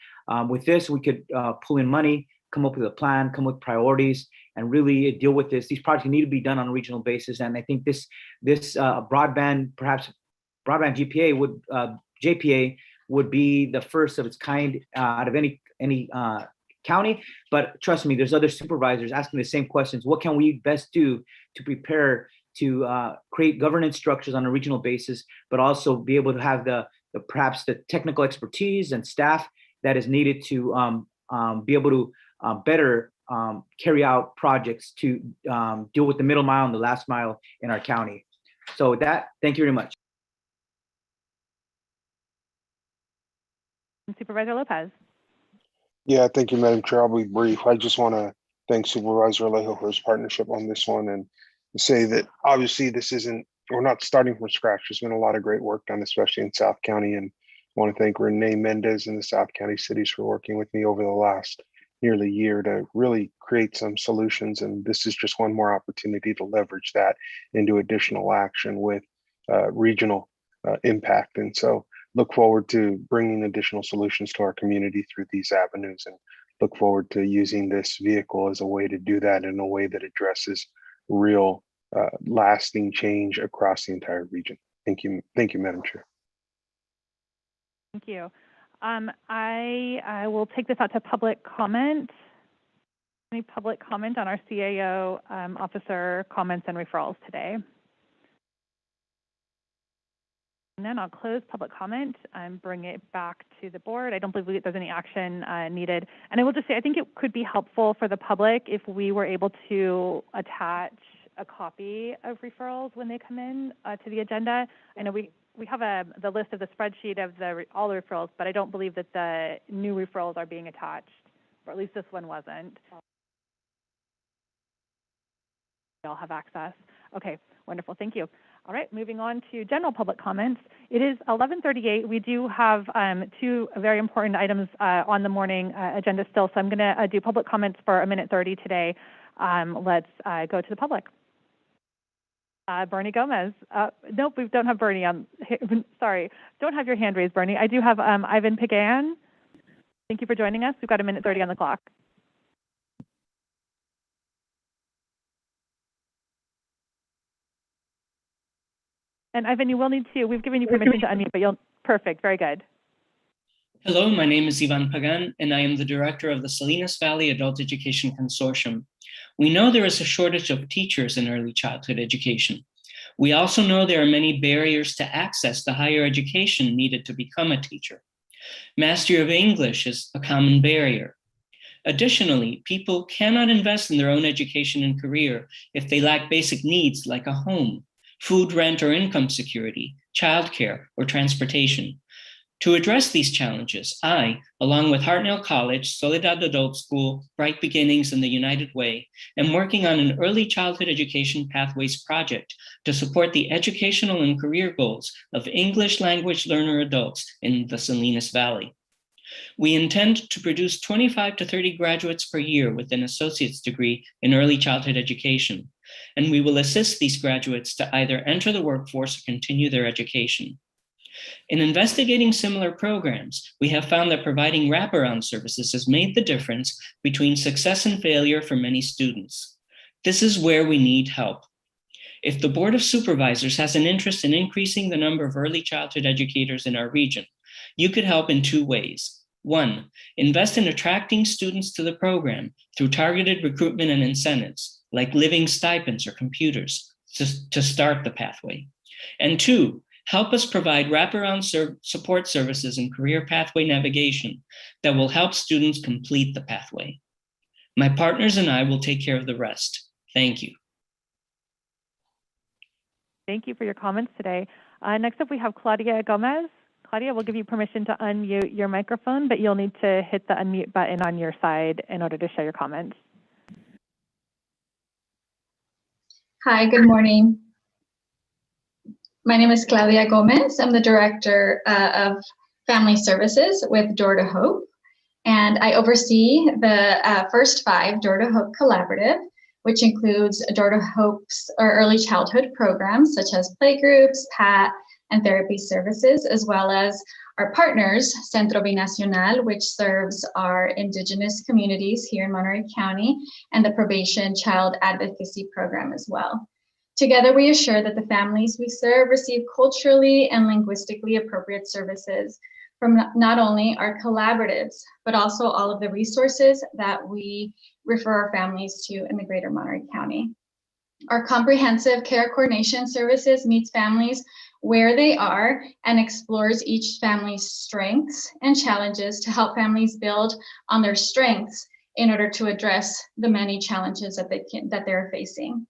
With this, we could pull in money, come up with a plan, come with priorities, and really deal with this. These projects need to be done on a regional basis, and I think this broadband, perhaps broadband JPA would be the first of its kind out of any county. But trust me, there's other supervisors asking the same questions. What can we best do to prepare to create governance structures on a regional basis, but also be able to have perhaps the technical expertise and staff that is needed to be able to better carry out projects to deal with the middle mile and the last mile in our county. So with that, thank you very much. Supervisor Lopez. Yeah, thank you, Madam Chair. I'll be brief. I just want to thank Supervisor Alejo for his partnership on this one and say that obviously we're not starting from scratch. There's been a lot of great work done, especially in South County. And I want to thank Renee Mendez and the South County cities for working with me over the last nearly year to really create some solutions. And this is just one more opportunity to leverage that into additional action with regional impact. And so look forward to bringing additional solutions to our community through these avenues, and look forward to using this vehicle as a way to do that in a way that addresses real lasting change across the entire region. Thank you, Madam Chair. Thank you. I will take this out to public comment. Any public comment on our CAO officer comments and referrals today? And then I'll close public comment and bring it back to the board. I don't believe there's any action needed. And I will just say, I think it could be helpful for the public if we were able to attach a copy of referrals when they come in to the agenda. I know we have the list of the spreadsheet of all the referrals, but I don't believe that the new referrals are being attached, or at least this one wasn't. We all have access. Okay, wonderful, thank you. All right, moving on to general public comments. It is 11:38. We do have two very important items on the morning agenda still, so I'm going to do public comments for 1:30 today. Let's go to the public. Bernie Gomez. Nope, we don't have Bernie on. Sorry, don't have your hand raised, Bernie. I do have Ivan Pagan. Thank you for joining us. We've got 1:30 on the clock. And Ivan, you will need to, we've given you permission to unmute, but perfect, very good. Hello, my name is Ivan Pagan, and I am the director of the Salinas Valley Adult Education Consortium. We know there is a shortage of teachers in early childhood education. We also know there are many barriers to access the higher education needed to become a teacher. Mastery of English is a common barrier. Additionally, people cannot invest in their own education and career if they lack basic needs like a home, food, rent, or income security, childcare, or transportation. To address these challenges, I, along with Hartnell College, Soledad Adult School, Bright Beginnings, and the United Way, am working on an early childhood education pathways project to support the educational and career goals of English language learner adults in the Salinas Valley. We intend to produce 25 to 30 graduates per year with an associate's degree in early childhood education, and we will assist these graduates to either enter the workforce or continue their education. In investigating similar programs, we have found that providing wraparound services has made the difference between success and failure for many students. This is where we need help. If the Board of Supervisors has an interest in increasing the number of early childhood educators in our region, you could help in two ways. One, invest in attracting students to the program through targeted recruitment and incentives, like living stipends or computers, to start the pathway. And two, help us provide wraparound support services and career pathway navigation that will help students complete the pathway. My partners and I will take care of the rest. Thank you. Thank you for your comments today. Next up, we have Claudia Gomez. Claudia, we'll give you permission to unmute your microphone, but you'll need to hit the unmute button on your side in order to share your comments. Hi, good morning. My name is Claudia Gomez. I'm the Director of Family Services with Door to Hope, and I oversee the First Five Door to Hope Collaborative, which includes Door to Hope's early childhood programs such as playgroups, PAT, and therapy services, as well as our partners, Centro Binacional, which serves our Indigenous communities here in Monterey County, and the Probation Child Advocacy Program as well. Together, we assure that the families we serve receive culturally and linguistically appropriate services from not only our collaboratives, but also all of the resources that we refer our families to in the greater Monterey County. Our comprehensive care coordination services meets families where they are and explores each family's strengths and challenges to help families build on their strengths in order to address the many challenges that they're facing.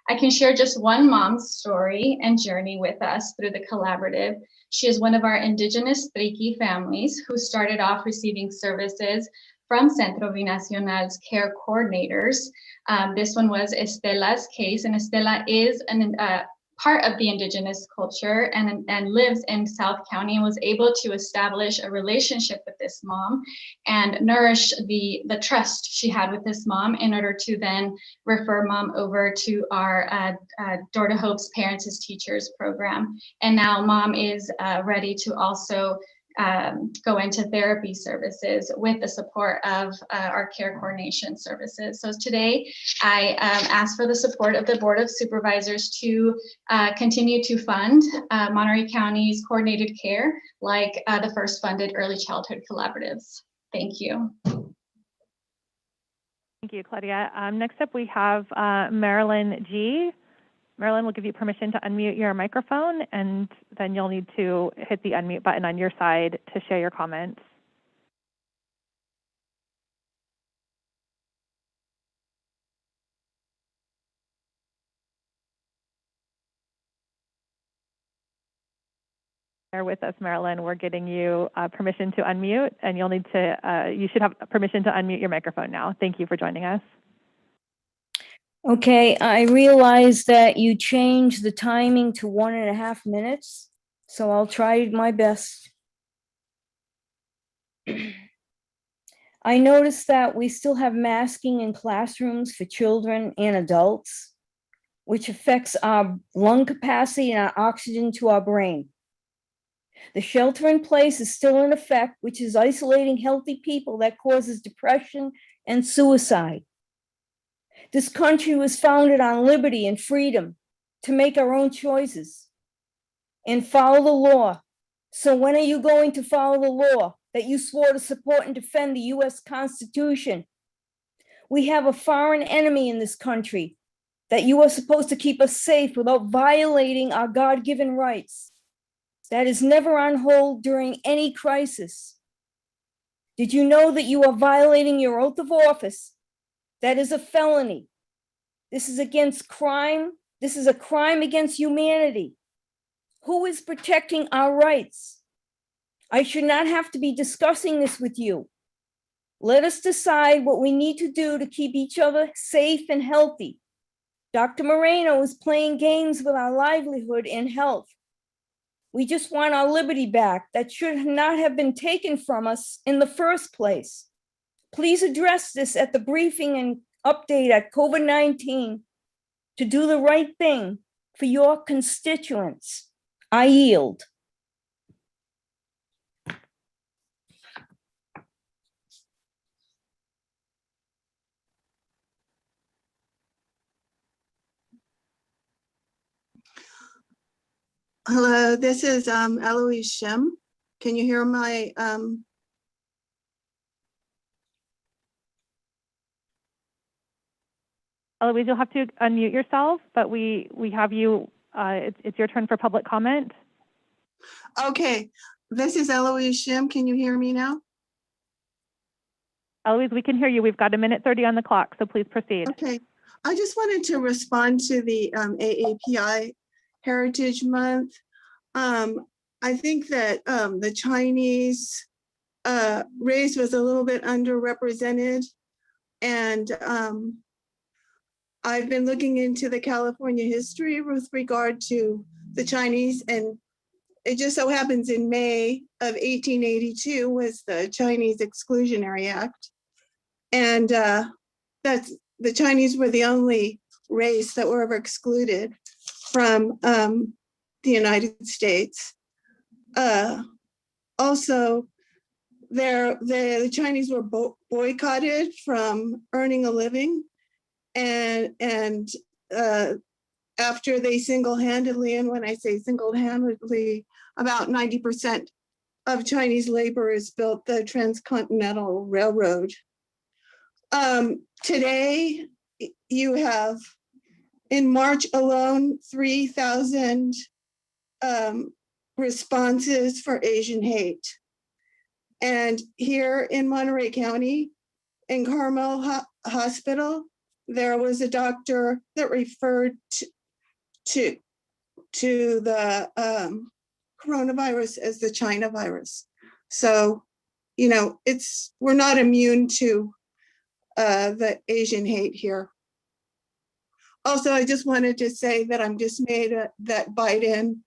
I can share just one mom's story and journey with us through the collaborative. She is one of our Indigenous Triqui families who started off receiving services from Centro Binacional's care coordinators. This one was Estela's case, and Estela is part of the Indigenous culture and lives in South County, and was able to establish a relationship with this mom and nourish the trust she had with this mom in order to then refer mom over to our Door to Hope's Parents as Teachers program. And now mom is ready to also go into therapy services with the support of our care coordination services. So today I ask for the support of the Board of Supervisors to continue to fund Monterey County's coordinated care, like the first funded early childhood collaboratives. Thank you. Thank you, Claudia. Next up, we have Marilyn G. Marilyn will give you permission to unmute your microphone, and then you'll need to hit the unmute button on your side to share your comments. Bear with us, Marilyn. We're getting you permission to unmute, and you'll need to, you should have permission to unmute your microphone now. Thank you for joining us. Okay, I realize that you changed the timing to 1.5 minutes, so I'll try my best. I noticed that we still have masking in classrooms for children and adults, which affects our lung capacity and our oxygen to our brain. The shelter in place is still in effect, which is isolating healthy people that causes depression and suicide. This country was founded on liberty and freedom to make our own choices and follow the law. So when are you going to follow the law that you swore to support and defend the US Constitution? We have a foreign enemy in this country that you are supposed to keep us safe without violating our God-given rights. That is never on hold during any crisis. Did you know that you are violating your oath of office? That is a felony. This is against crime. This is a crime against humanity. Who is protecting our rights? I should not have to be discussing this with you. Let us decide what we need to do to keep each other safe and healthy. Dr. Moreno is playing games with our livelihood and health. We just want our liberty back that should not have been taken from us in the first place. Please address this at the briefing and update at COVID-19 to do the right thing for your constituents. I yield. Hello, this is Eloise Shim. Can you hear my Eloise, you'll have to unmute yourself, but we have you, it's your turn for public comment. Okay, this is Eloise Shim. Can you hear me now? Eloise, we can hear you. We've got 1:30 on the clock, so please proceed. Okay, I just wanted to respond to the AAPI Heritage Month. I think that the Chinese race was a little bit underrepresented, and I've been looking into the California history with regard to the Chinese, and it just so happens in May of 1882 was the Chinese Exclusionary Act. And that's the Chinese were the only race that were ever excluded from the United States. Also, the Chinese were boycotted from earning a living. And after they single-handedly, and when I say single-handedly, about 90% of Chinese laborers built the Transcontinental Railroad. Today, you have, in March alone, 3,000 responses for Asian hate. And here in Monterey County, in Carmel Hospital, there was a doctor that referred to the coronavirus as the China virus. So, you know, we're not immune to the Asian hate here. Also, I just wanted to say that I'm dismayed that Biden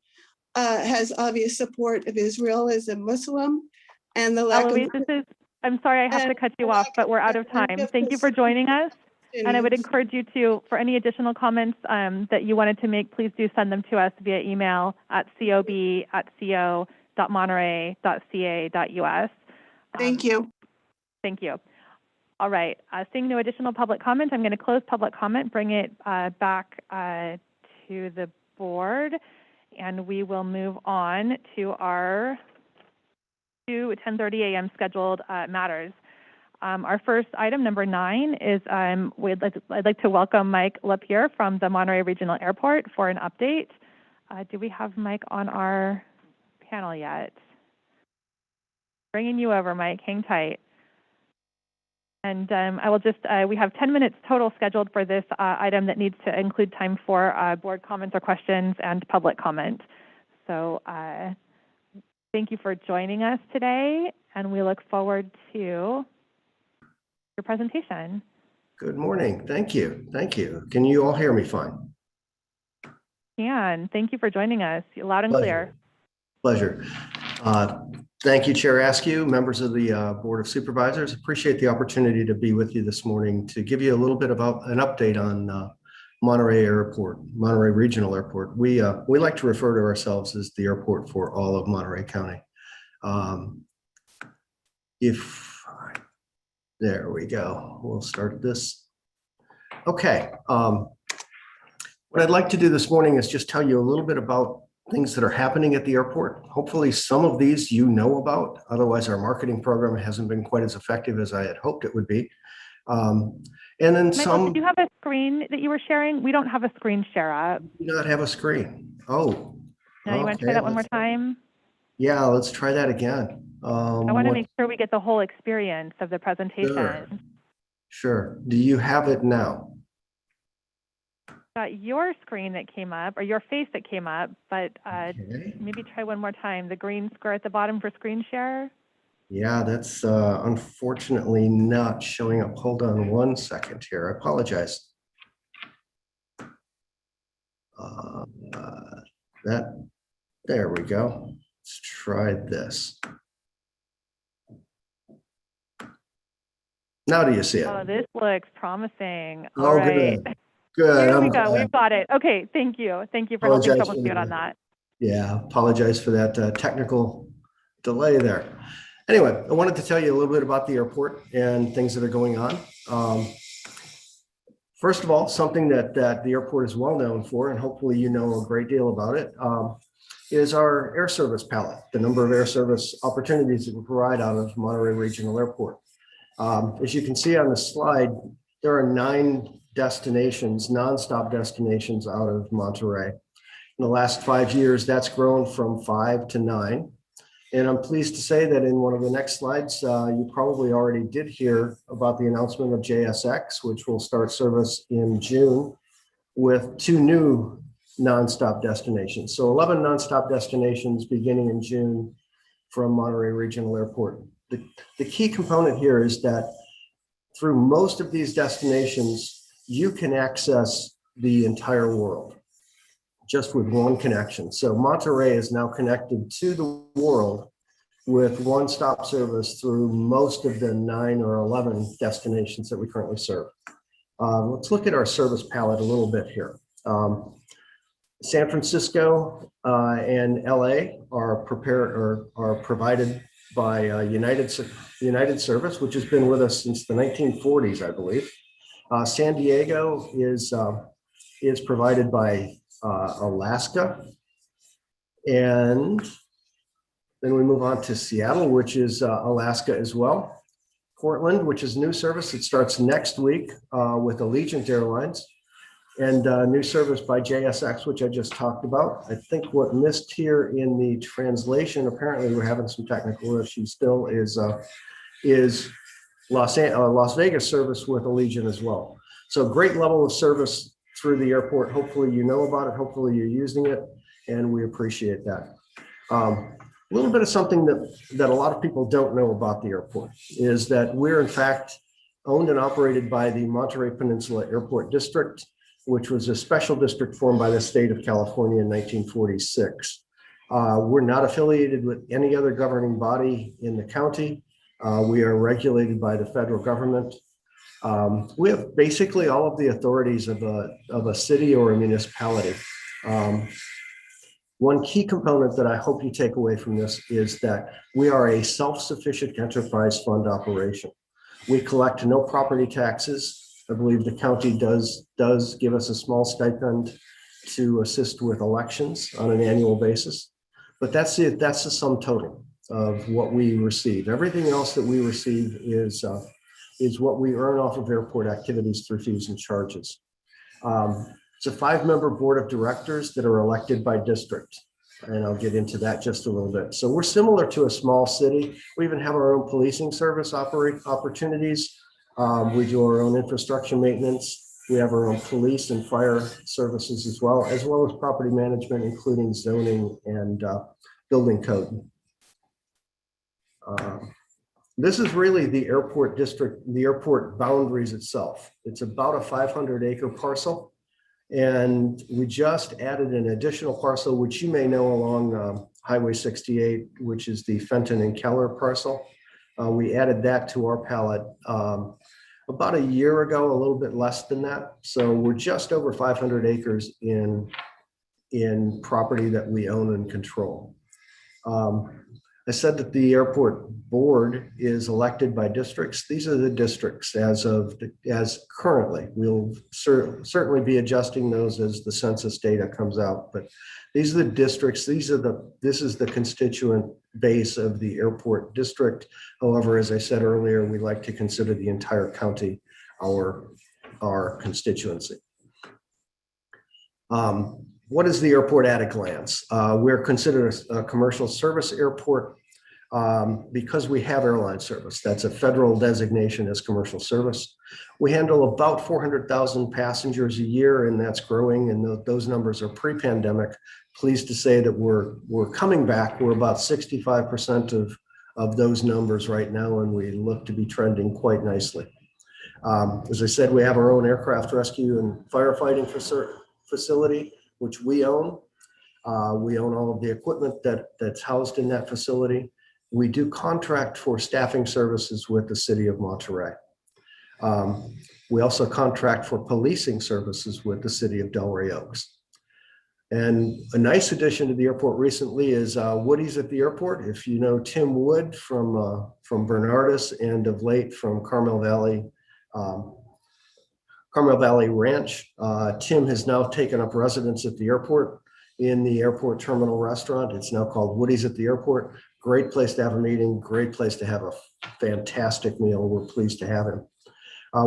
has obvious support of Israel as a Muslim, and the lack Eloise, of... I'm sorry I have to cut you off, but we're out of time. Thank you for joining us. And I would encourage you to, for any additional comments that you wanted to make, please do send them to us via email at cob@co.monterey.ca.us. Thank you. Thank you. All right, seeing no additional public comment, I'm going to close public comment, bring it back to the board, and we will move on to our 10:30 a.m. scheduled matters. Our first item, number 9, is I'd like to welcome Mike Lapierre from the Monterey Regional Airport for an update. Do we have Mike on our panel yet? Bringing you over, Mike. Hang tight. And I will just, we have 10 minutes total scheduled for this item that needs to include time for board comments or questions and public comment. So thank you for joining us today, and we look forward to your presentation. Good morning. Thank you. Thank you. Can you all hear me fine? Thank you for joining us. Loud and clear. Pleasure. Thank you, Chair Askew, members of the Board of Supervisors. Appreciate the opportunity to be with you this morning to give you a little bit about an update on Monterey Airport, Monterey Regional Airport. We like to refer to ourselves as the airport for all of Monterey County. There we go. We'll start this. Okay. What I'd like to do this morning is just tell you a little bit about things that are happening at the airport. Hopefully some of these you know about, otherwise our marketing program hasn't been quite as effective as I had hoped it would be. And then Michael, did you have a screen that you were sharing? We don't have a screen share up. We do not have a screen. Oh. No, you want to try that one more time? Yeah, let's try that again. I want to make sure we get the whole experience of the presentation. Sure. Do you have it now? Got your screen that came up, or your face that came up, but maybe try one more time. The green square at the bottom for screen share. Yeah, that's unfortunately not showing up. Hold on one second here. I apologize. There we go. Let's try this. Now do you see it? Oh, this looks promising. Oh, all right. Good. Here we go. We've got it. Okay. Thank you. Thank you for helping troubleshoot on that. Yeah, apologize for that technical delay there. Anyway, I wanted to tell you a little bit about the airport and things that are going on. First of all, something that the airport is well known for, and hopefully you know a great deal about it, is our air service palette, the number of air service opportunities that we provide out of Monterey Regional Airport. As you can see on the slide, there are 9 destinations, nonstop destinations out of Monterey. In the last 5 years, that's grown from 5 to 9. And I'm pleased to say that in one of the next slides, you probably already did hear about the announcement of JSX, which will start service in June with 2 new nonstop destinations. So 11 nonstop destinations beginning in June from Monterey Regional Airport. The key component here is that through most of these destinations, you can access the entire world just with one connection. So Monterey is now connected to the world with one-stop service through most of the 9 or 11 destinations that we currently serve. Let's look at our service palette a little bit here. San Francisco and LA are provided by United Service, which has been with us since the 1940s, I believe. San Diego is provided by Alaska, and then we move on to Seattle, which is Alaska as well. Portland, which is new service. It starts next week with Allegiant Airlines, and new service by JSX, which I just talked about. I think what missed here in the translation, apparently we're having some technical issues still, is Las Vegas service with Allegiant as well. So great level of service through the airport. Hopefully you know about it. Hopefully you're using it, and we appreciate that. A little bit of something that a lot of people don't know about the airport is that we're in fact owned and operated by the Monterey Peninsula Airport District, which was a special district formed by the state of California in 1946. We're not affiliated with any other governing body in the county. We are regulated by the federal government. We have basically all of the authorities of a city or a municipality. One key component that I hope you take away from this is that we are a self-sufficient enterprise fund operation. We collect no property taxes. I believe the county does give us a small stipend to assist with elections on an annual basis, but that's the sum total of what we receive. Everything else that we receive is is what we earn off of airport activities through fees and charges. It's a 5-member board of directors that are elected by district. And I'll get into that just a little bit. So we're similar to a small city. We even have our own policing service opportunities. We do our own infrastructure maintenance. We have our own police and fire services as well as property management, including zoning and building code. This is really the airport district, the airport boundaries itself. It's about a 500-acre parcel. And we just added an additional parcel, which you may know along Highway 68, which is the Fenton and Keller parcel. We added that to our palette about a year ago, a little bit less than that. So we're just over 500 acres in property that we own and control. I said that the airport board is elected by districts. These are the districts as currently. We'll certainly be adjusting those as the census data comes out, but these are the districts. This is the constituent base of the airport district. However, as I said earlier, we like to consider the entire county our constituency. What is the airport at a glance? We're considered a commercial service airport because we have airline service. That's a federal designation as commercial service. We handle about 400,000 passengers a year, and that's growing, and those numbers are pre-pandemic. Pleased to say that we're coming back. We're about 65% of those numbers right now, and we look to be trending quite nicely. As I said, we have our own aircraft rescue and firefighting facility, which we own. We own all of the equipment that's housed in that facility. We do contract for staffing services with the city of Monterey. We also contract for policing services with the city of Delray Oaks. And a nice addition to the airport recently is Woody's at the airport. If you know Tim Wood from Bernardus and of late from Carmel Valley Ranch, Tim has now taken up residence at the airport in the airport terminal restaurant. It's now called Woody's at the airport. Great place to have a meeting, great place to have a fantastic meal. We're pleased to have him.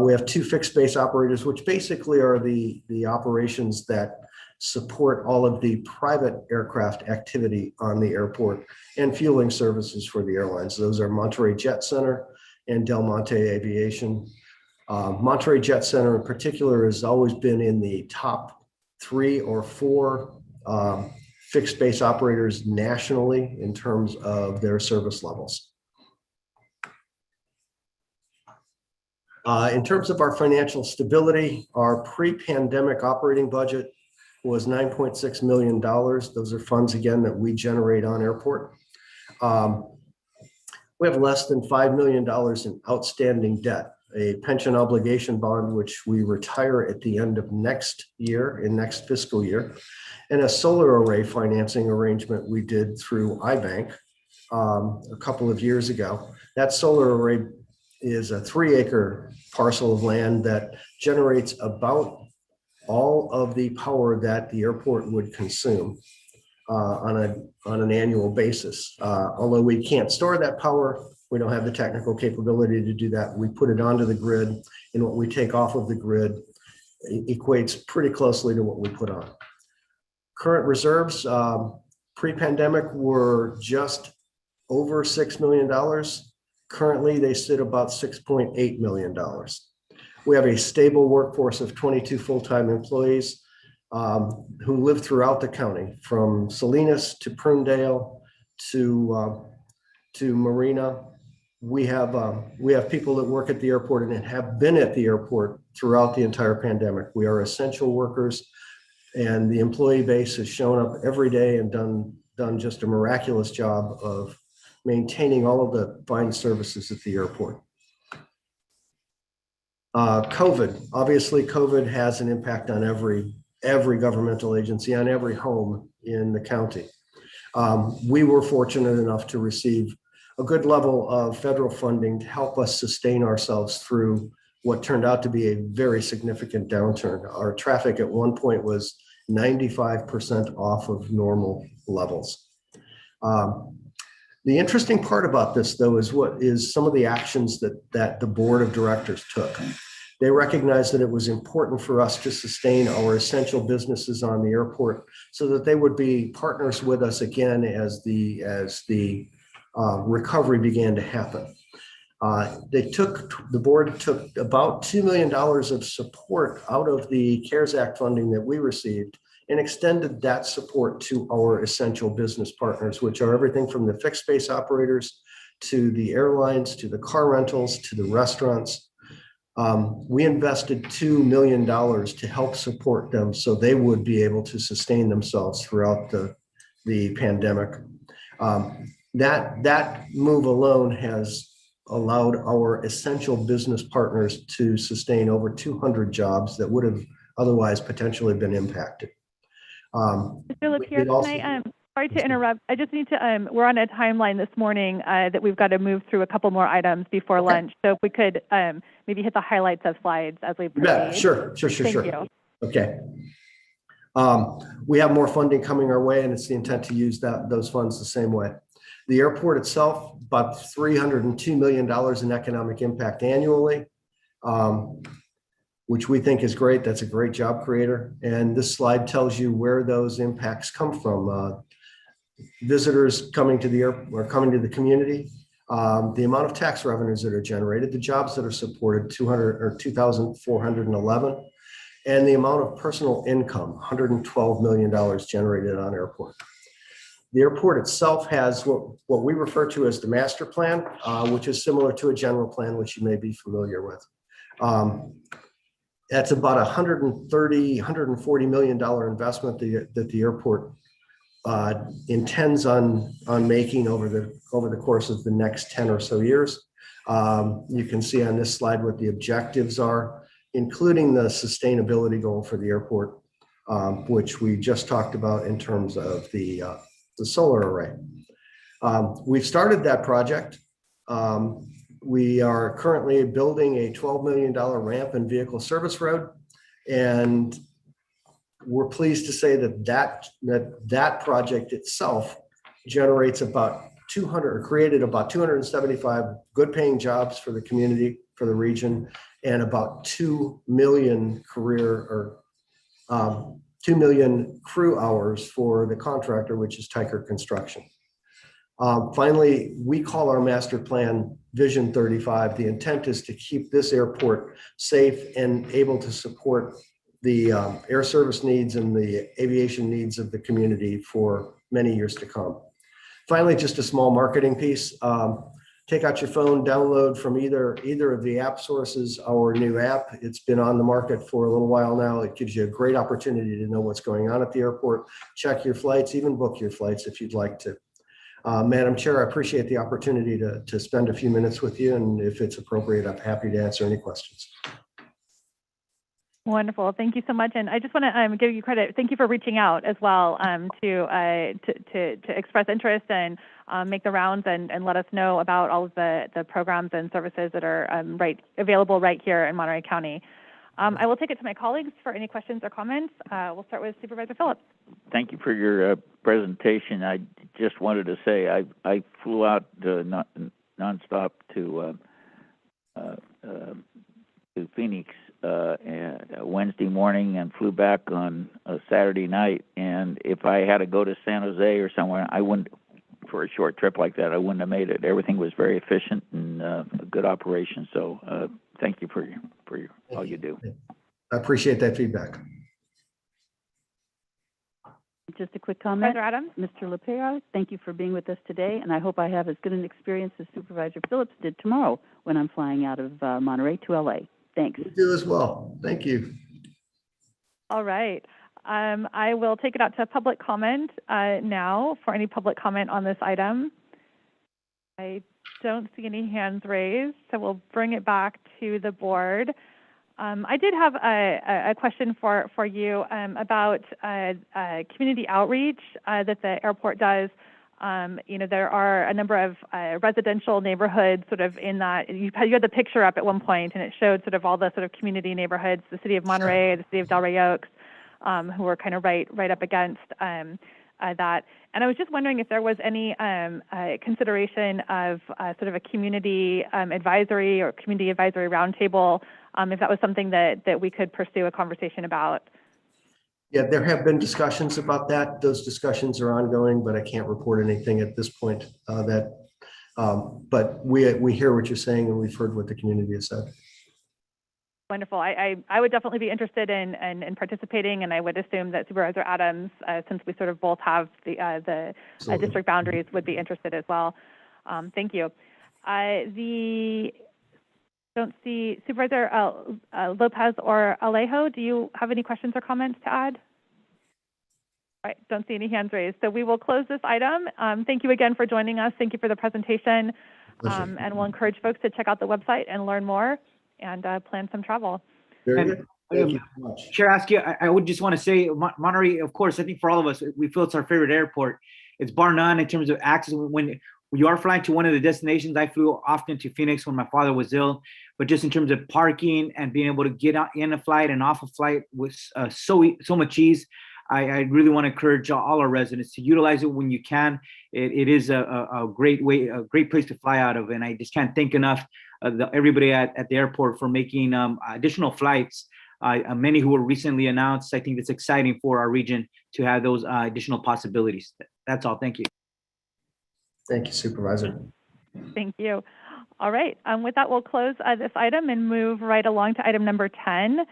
We have 2 fixed base operators, which basically are the operations that support all of the private aircraft activity on the airport and fueling services for the airlines. Those are Monterey Jet Center and Del Monte Aviation. Monterey Jet Center in particular has always been in the top 3 or 4 fixed base operators nationally in terms of their service levels. In terms of our financial stability, our pre-pandemic operating budget was $9.6 million. Those are funds, again, that we generate on airport. We have less than $5 million in outstanding debt, a pension obligation bond, which we retire at the end of next fiscal year, and a solar array financing arrangement we did through iBank a couple of years ago. That solar array is a 3-acre parcel of land that generates about all of the power that the airport would consume on an annual basis. Although we can't store that power, we don't have the technical capability to do that. We put it onto the grid, and what we take off of the grid equates pretty closely to what we put on. Current reserves pre-pandemic were just over $6 million. Currently, they sit about $6.8 million. We have a stable workforce of 22 full-time employees who live throughout the county, from Salinas to Prunedale to Marina. We have people that work at the airport and have been at the airport throughout the entire pandemic. We are essential workers, and the employee base has shown up every day and done just a miraculous job of maintaining all of the fine services at the airport. COVID, obviously COVID has an impact on every governmental agency, on every home in the county. We were fortunate enough to receive a good level of federal funding to help us sustain ourselves through what turned out to be a very significant downturn. Our traffic at one point was 95% off of normal levels. The interesting part about this, though, is what is some of the actions that the board of directors took. They recognized that it was important for us to sustain our essential businesses on the airport so that they would be partners with us again as the recovery began to happen. The board took about $2 million of support out of the CARES Act funding that we received and extended that support to our essential business partners, which are everything from the fixed base operators to the airlines, to the car rentals, to the restaurants. We invested $2 million to help support them so they would be able to sustain themselves throughout the pandemic. That move alone has allowed our essential business partners to sustain over 200 jobs that would have otherwise potentially been impacted. Mr. Lapierre, sorry to interrupt. I just need to, we're on a timeline this morning that we've got to move through a couple more items before lunch. So if we could maybe hit the highlights of slides as we proceed. Yeah, sure. Thank you. Okay. We have more funding coming our way, and it's the intent to use those funds the same way. The airport itself, about $302 million in economic impact annually, which we think is great. That's a great job creator. And this slide tells you where those impacts come from. Visitors coming to the airport or coming to the community, the amount of tax revenues that are generated, the jobs that are supported, 2,411, and the amount of personal income, $112 million generated on airport. The airport itself has what we refer to as the master plan, which is similar to a general plan, which you may be familiar with. That's about $140 million investment that the airport intends on making over the course of the next 10 or so years. You can see on this slide what the objectives are, including the sustainability goal for the airport, which we just talked about in terms of the solar array. We've started that project. We are currently building a $12 million ramp and vehicle service road, and we're pleased to say that project itself generates created about 275 good paying jobs for the community, for the region, and about 2 million 2 million crew hours for the contractor, which is Tyker Construction. Finally, we call our master plan Vision 35. The intent is to keep this airport safe and able to support the air service needs and the aviation needs of the community for many years to come. Finally, just a small marketing piece. Take out your phone, download from either of the app sources our new app. It's been on the market for a little while now. It gives you a great opportunity to know what's going on at the airport, check your flights, even book your flights if you'd like to. Madam Chair, I appreciate the opportunity to spend a few minutes with you, and if it's appropriate, I'm happy to answer any questions. Wonderful. Thank you so much. And I just want to give you credit. Thank you for reaching out as well to express interest and make the rounds and let us know about all of the programs and services that are available right here in Monterey County. I will take it to my colleagues for any questions or comments. We'll start with Supervisor Phillips. Thank you for your presentation. I just wanted to say I flew out nonstop to Phoenix Wednesday morning and flew back on a Saturday night. And if I had to go to San Jose or somewhere, I wouldn't, for a short trip like that, I wouldn't have made it. Everything was very efficient and a good operation. So thank you for all you do. I appreciate that feedback. Just a quick comment. Supervisor Adams? Mr. Lapierre, thank you for being with us today, and I hope I have as good an experience as Supervisor Phillips did tomorrow when I'm flying out of Monterey to LA. Thanks. You do as well. Thank you. All right. I will take it out to public comment now for any public comment on this item. I don't see any hands raised, so we'll bring it back to the board. I did have a question for you about community outreach that the airport does. There are a number of residential neighborhoods sort of in that. You had the picture up at one point, and it showed sort of all the sort of community neighborhoods, the city of Monterey, the city of Delray Oaks, who are kind of right up against that. And I was just wondering if there was any consideration of sort of a community advisory or community advisory roundtable, if that was something that we could pursue a conversation about. Yeah, there have been discussions about that. Those discussions are ongoing, but I can't report anything at this point but we hear what you're saying and we've heard what the community has said. Wonderful. I would definitely be interested in participating, and I would assume that Supervisor Adams, since we sort of both have the district boundaries, would be interested as well. Thank you. Don't see Supervisor Lopez or Alejo. Do you have any questions or comments to add? All right, don't see any hands raised. So we will close this item. Thank you again for joining us. Thank you for the presentation. And we'll encourage folks to check out the website and learn more and plan some travel. Very good. Thank you so much. Chair Askew, I would just want to say, Monterey, of course, I think for all of us, we feel it's our favorite airport. It's bar none in terms of access. When you are flying to one of the destinations, I flew often to Phoenix when my father was ill, but just in terms of parking and being able to get in a flight and off a flight was so much ease. I really want to encourage all our residents to utilize it when you can. It is a great place to fly out of, and I just can't thank enough everybody at the airport for making additional flights. Many who were recently announced. I think it's exciting for our region to have those additional possibilities. That's all. Thank you. Thank you, Supervisor. Thank you. All right. With that, we'll close this item and move right along to item number 10.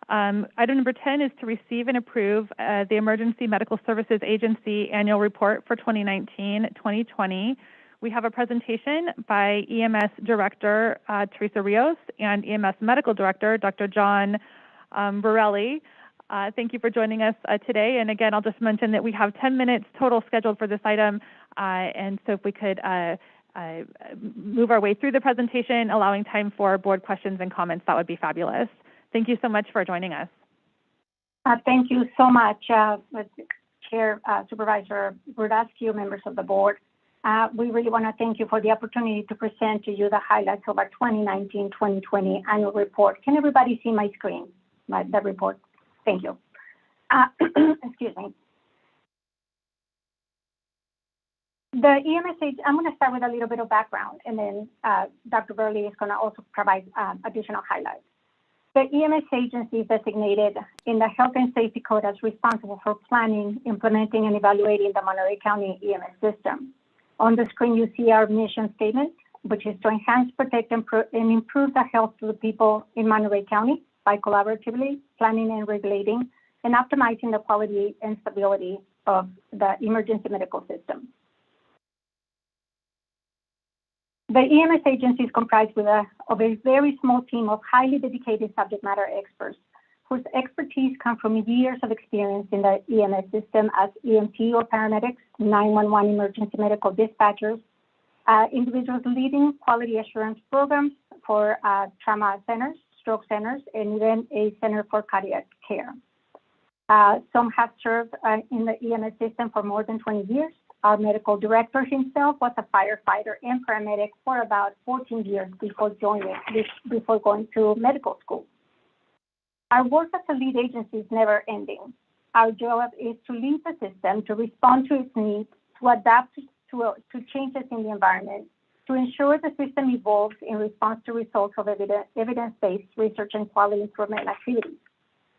Item number 10 is to receive and approve the Emergency Medical Services Agency Annual Report for 2019-2020. We have a presentation by EMS Director Teresa Rios and EMS Medical Director Dr. John Borelli. Thank you for joining us today. And again, I'll just mention that we have 10 minutes total scheduled for this item. And so if we could move our way through the presentation, allowing time for board questions and comments, that would be fabulous. Thank you so much for joining us. Thank you so much, Chair, Supervisor Rudasky, members of the board. We really want to thank you for the opportunity to present to you the highlights of our 2019-2020 annual report. Can everybody see my screen, the report? Thank you. Excuse me. The EMS, I'm going to start with a little bit of background, and then Dr. Burley is going to also provide additional highlights. The EMS agency is designated in the Health and Safety Code as responsible for planning, implementing, and evaluating the Monterey County EMS system. On the screen, you see our mission statement, which is to enhance, protect, and improve the health of the people in Monterey County by collaboratively planning and regulating and optimizing the quality and stability of the emergency medical system. The EMS agency is comprised of a very small team of highly dedicated subject matter experts whose expertise comes from years of experience in the EMS system as EMT or paramedics, 911 emergency medical dispatchers, individuals leading quality assurance programs for trauma centers, stroke centers, and even a center for cardiac care. Some have served in the EMS system for more than 20 years. Our medical director himself was a firefighter and paramedic for about 14 years before going to medical school. Our work as a lead agency is never ending. Our job is to lead the system, to respond to its needs, to adapt to changes in the environment, to ensure the system evolves in response to results of evidence-based research and quality improvement activities.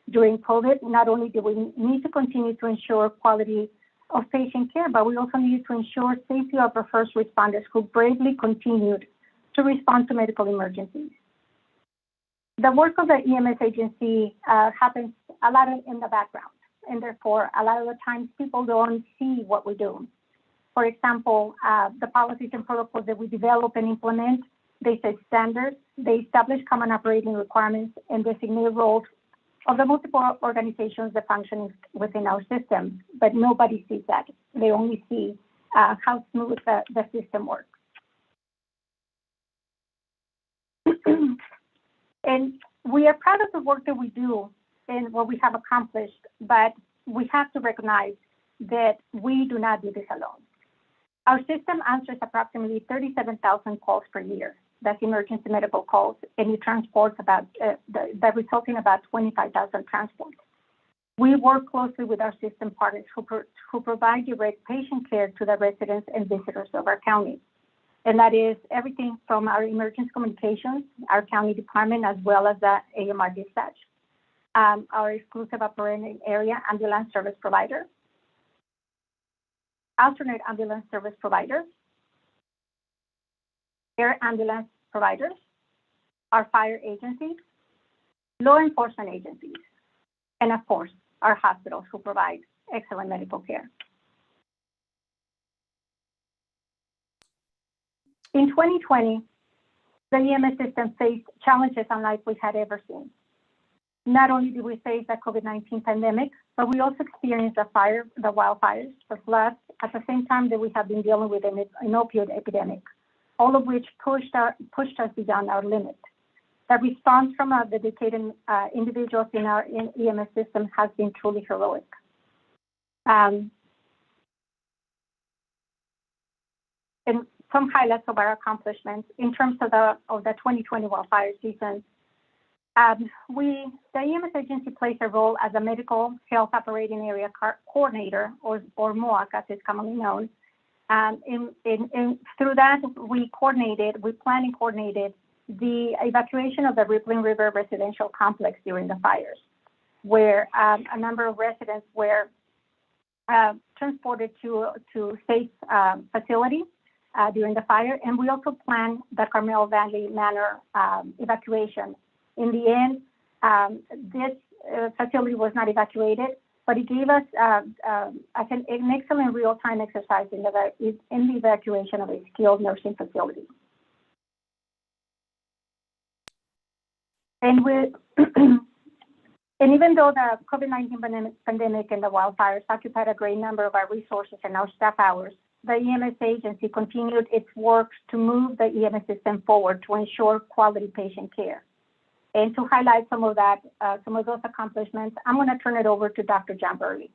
During COVID, not only do we need to continue to ensure quality of patient care, but we also need to ensure safety of our first responders who bravely continued to respond to medical emergencies. The work of the EMS agency happens a lot in the background, and therefore a lot of the times people don't see what we do. For example, the policies and protocols that we develop and implement, they set standards, they establish common operating requirements, and designate roles of the multiple organizations that function within our system, but nobody sees that. They only see how smooth the system works. And we are proud of the work that we do and what we have accomplished, but we have to recognize that we do not do this alone. Our system answers approximately 37,000 calls per year. That's emergency medical calls, and it transports that results in about 25,000 transports. We work closely with our system partners who provide direct patient care to the residents and visitors of our county. And that is everything from our emergency communications, our county department, as well as the AMR dispatch, our exclusive operating area ambulance service provider, alternate ambulance service providers, air ambulance providers, our fire agencies, law enforcement agencies, and of course, our hospitals who provide excellent medical care. In 2020, the EMS system faced challenges unlike we had ever seen. Not only did we face the COVID-19 pandemic, but we also experienced the wildfires, the floods, at the same time that we have been dealing with an opioid epidemic, all of which pushed us beyond our limit. The response from our dedicated individuals in our EMS system has been truly heroic. And some highlights of our accomplishments in terms of the 2020 wildfire season. The EMS agency plays a role as a medical health operating area coordinator, or MOAC as it's commonly known. Through that, we planned and coordinated the evacuation of the Rippling River residential complex during the fires, where a number of residents were transported to safe facilities during the fire. And we also planned the Carmel Valley Manor evacuation. In the end, this facility was not evacuated, but it gave us an excellent real-time exercise in the evacuation of a skilled nursing facility. And even though the COVID-19 pandemic and the wildfires occupied a great number of our resources and our staff hours, the EMS agency continued its work to move the EMS system forward to ensure quality patient care. And to highlight some of those accomplishments, I'm going to turn it over to Dr. John Burley.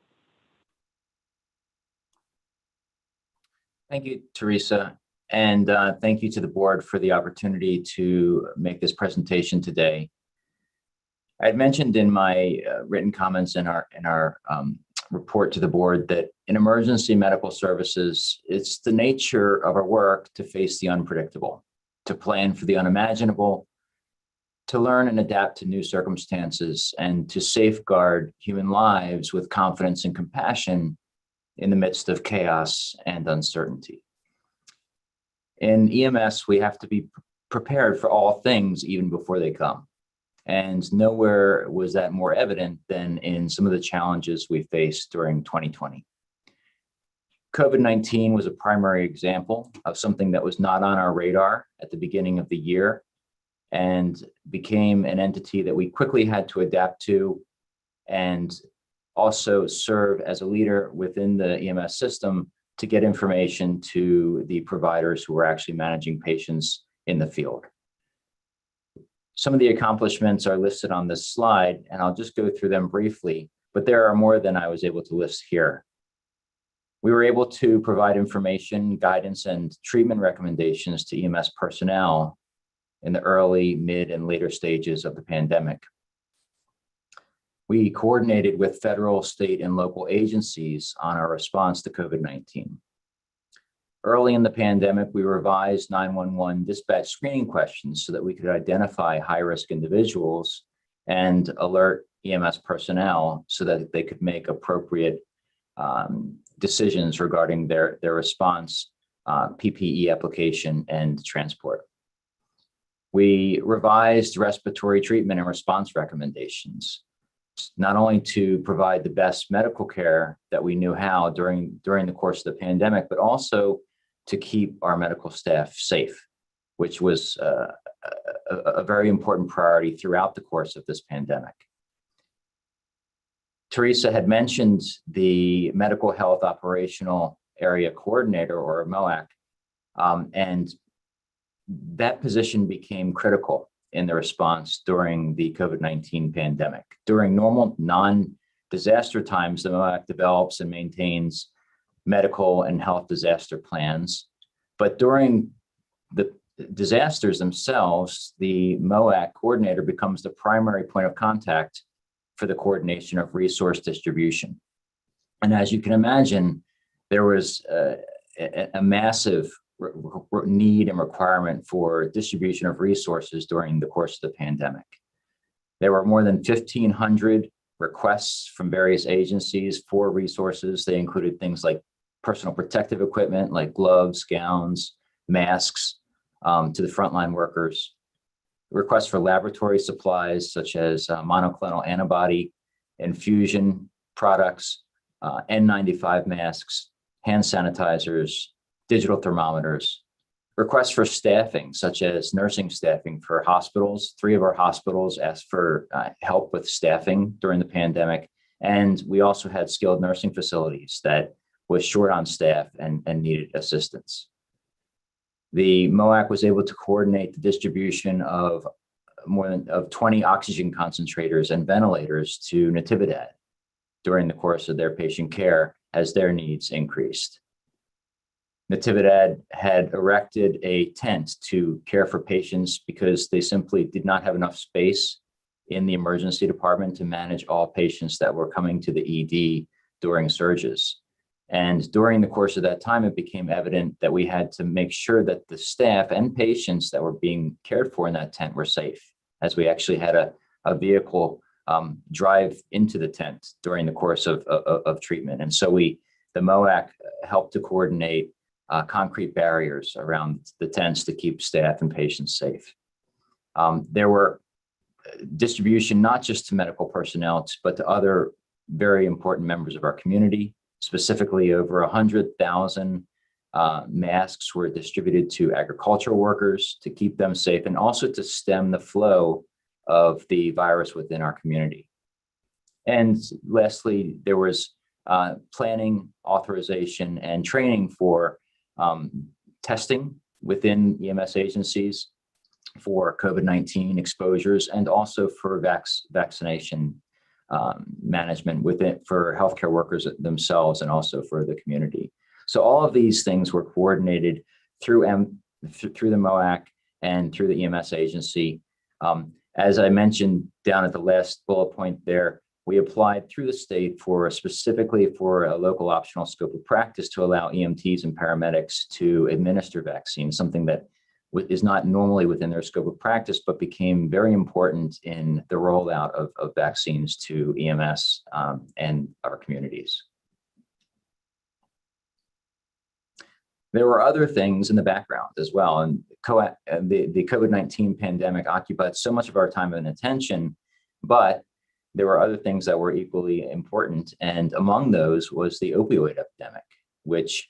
Thank you, Teresa. And thank you to the board for the opportunity to make this presentation today. I had mentioned in my written comments in our report to the board that in emergency medical services, it's the nature of our work to face the unpredictable, to plan for the unimaginable, to learn and adapt to new circumstances, and to safeguard human lives with confidence and compassion in the midst of chaos and uncertainty. In EMS, we have to be prepared for all things even before they come. And nowhere was that more evident than in some of the challenges we faced during 2020. COVID-19 was a primary example of something that was not on our radar at the beginning of the year and became an entity that we quickly had to adapt to and also serve as a leader within the EMS system to get information to the providers who were actually managing patients in the field. Some of the accomplishments are listed on this slide, and I'll just go through them briefly, but there are more than I was able to list here. We were able to provide information, guidance, and treatment recommendations to EMS personnel in the early, mid, and later stages of the pandemic. We coordinated with federal, state, and local agencies on our response to COVID-19. Early in the pandemic, we revised 911 dispatch screening questions so that we could identify high-risk individuals and alert EMS personnel so that they could make appropriate decisions regarding their response, PPE application, and transport. We revised respiratory treatment and response recommendations, not only to provide the best medical care that we knew how during the course of the pandemic, but also to keep our medical staff safe, which was a very important priority throughout the course of this pandemic. Teresa had mentioned the Medical Health Operational Area Coordinator, or MOAC, and that position became critical in the response during the COVID-19 pandemic. During normal non-disaster times, the MOAC develops and maintains medical and health disaster plans. But during the disasters themselves, the MOAC coordinator becomes the primary point of contact for the coordination of resource distribution. And as you can imagine, there was a massive need and requirement for distribution of resources during the course of the pandemic. There were more than 1,500 requests from various agencies for resources. They included things like personal protective equipment, like gloves, gowns, masks, to the frontline workers. Requests for laboratory supplies, such as monoclonal antibody, infusion products, N95 masks, hand sanitizers, digital thermometers. Requests for staffing, such as nursing staffing for hospitals. 3 of our hospitals asked for help with staffing during the pandemic. And we also had skilled nursing facilities that was short on staff and needed assistance. The MOAC was able to coordinate the distribution of more than 20 oxygen concentrators and ventilators to Natividad during the course of their patient care as their needs increased. Natividad had erected a tent to care for patients because they simply did not have enough space in the emergency department to manage all patients that were coming to the ED during surges. And during the course of that time, it became evident that we had to make sure that the staff and patients that were being cared for in that tent were safe, as we actually had a vehicle drive into the tent during the course of treatment. And so the MOAC helped to coordinate concrete barriers around the tents to keep staff and patients safe. There were distribution not just to medical personnel, but to other very important members of our community. Specifically, over 100,000 masks were distributed to agricultural workers to keep them safe and also to stem the flow of the virus within our community. And lastly, there was planning, authorization, and training for testing within EMS agencies for COVID-19 exposures and also for vaccination management within for healthcare workers themselves and also for the community. So all of these things were coordinated through the MOAC and through the EMS agency. As I mentioned down at the last bullet point there, we applied through the state specifically for a local optional scope of practice to allow EMTs and paramedics to administer vaccines, something that is not normally within their scope of practice, but became very important in the rollout of vaccines to EMS and our communities. There were other things in the background as well, and the COVID-19 pandemic occupied so much of our time and attention, but there were other things that were equally important, and among those was the opioid epidemic, which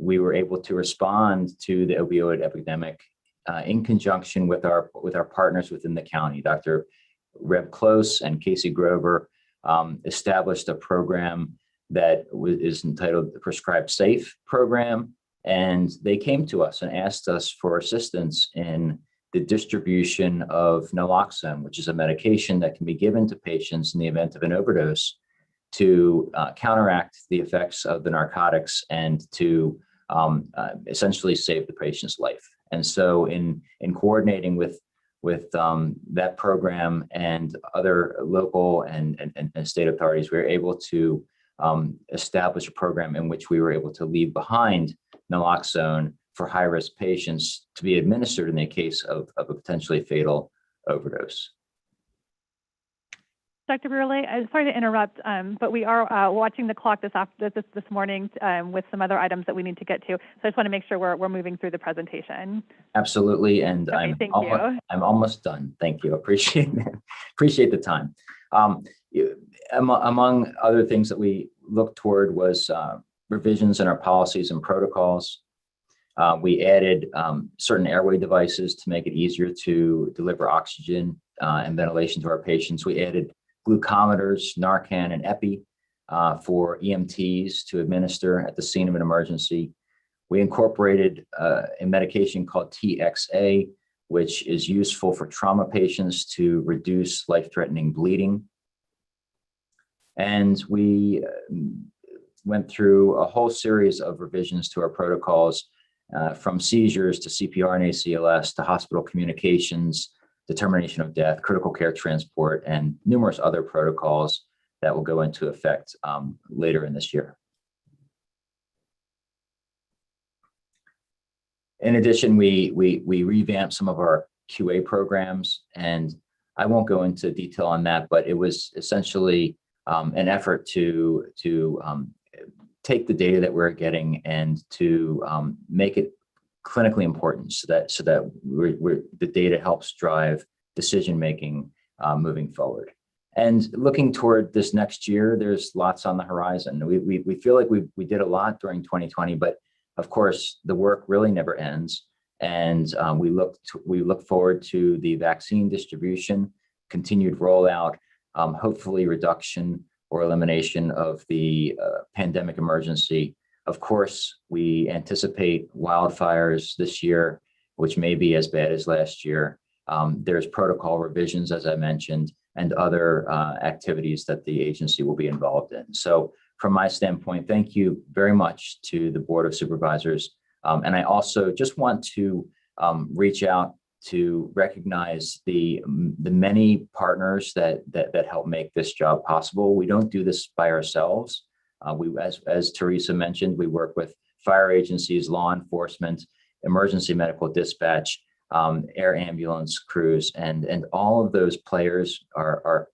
we were able to respond to the opioid epidemic in conjunction with our partners within the county. Dr. Reb Close and Casey Grover established a program that is entitled the Prescribed Safe program, and they came to us and asked us for assistance in the distribution of naloxone, which is a medication that can be given to patients in the event of an overdose to counteract the effects of the narcotics and to essentially save the patient's life. And so in coordinating with that program and other local and state authorities, we were able to establish a program in which we were able to leave behind naloxone for high-risk patients to be administered in the case of a potentially fatal overdose. Dr. Burley, I'm sorry to interrupt, but we are watching the clock this morning with some other items that we need to get to. So I just want to make sure we're moving through the presentation. Absolutely, and okay, I'm almost done. Thank you. Appreciate the time. Among other things that we looked toward was revisions in our policies and protocols. We added certain airway devices to make it easier to deliver oxygen and ventilation to our patients. We added glucometers, Narcan, and Epi for EMTs to administer at the scene of an emergency. We incorporated a medication called TXA, which is useful for trauma patients to reduce life-threatening bleeding. And we went through a whole series of revisions to our protocols, from seizures to CPR and ACLS to hospital communications, determination of death, critical care transport, and numerous other protocols that will go into effect later in this year. In addition, we revamped some of our QA programs, and I won't go into detail on that, but it was essentially an effort to take the data that we're getting and to make it clinically important, so that the data helps drive decision making moving forward. And looking toward this next year, there's lots on the horizon. We feel like we did a lot during 2020, but of course the work really never ends. And we look forward to the vaccine distribution, continued rollout, hopefully reduction or elimination of the pandemic emergency. Of course, we anticipate wildfires this year, which may be as bad as last year. There's protocol revisions, as I mentioned, and other activities that the agency will be involved in. So from my standpoint, thank you very much to the Board of Supervisors. And I also just want to reach out to recognize the many partners that help make this job possible. We don't do this by ourselves. As Teresa mentioned, we work with fire agencies, law enforcement, emergency medical dispatch, air ambulance crews, and all of those players are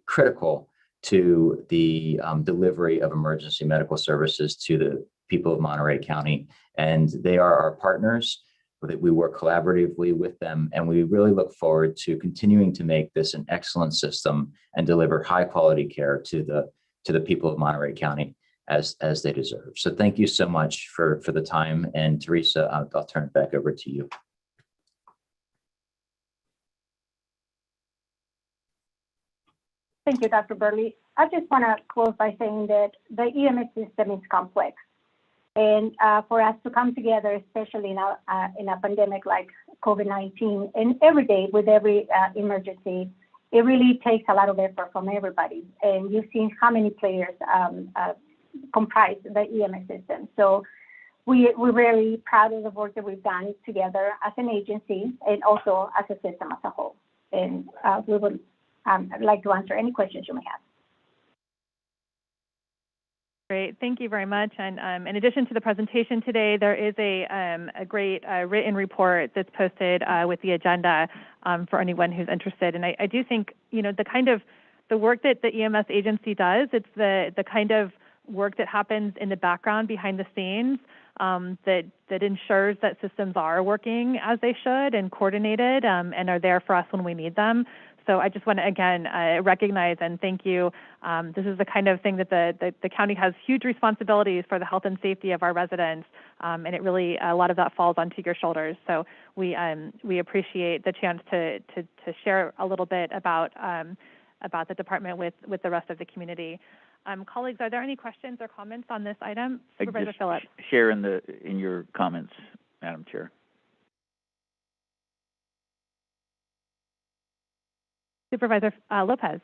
critical to the delivery of emergency medical services to the people of Monterey County. And they are our partners. We work collaboratively with them, and we really look forward to continuing to make this an excellent system and deliver high quality care to the people of Monterey County as they deserve. So thank you so much for the time. And Teresa, I'll turn it back over to you. Thank you, Dr. Burley. I just want to close by saying that the EMS system is complex. And for us to come together, especially in a pandemic like COVID-19, and every day with every emergency, it really takes a lot of effort from everybody. And you've seen how many players comprise the EMS system. So we're really proud of the work that we've done together as an agency and also as a system as a whole. And we would like to answer any questions you may have. Great, thank you very much. And in addition to the presentation today, there is a great written report that's posted with the agenda for anyone who's interested. And I do think, the work that the EMS agency does, it's the kind of work that happens in the background behind the scenes that ensures that systems are working as they should and coordinated and are there for us when we need them. So I just want to, again, recognize and thank you. This is the kind of thing that the county has huge responsibilities for the health and safety of our residents, and it really, a lot of that falls onto your shoulders. So we appreciate the chance to share a little bit about the department with the rest of the community. Colleagues, are there any questions or comments on this item? Supervisor Phillips. Share in your comments, Madam Chair. Supervisor Lopez.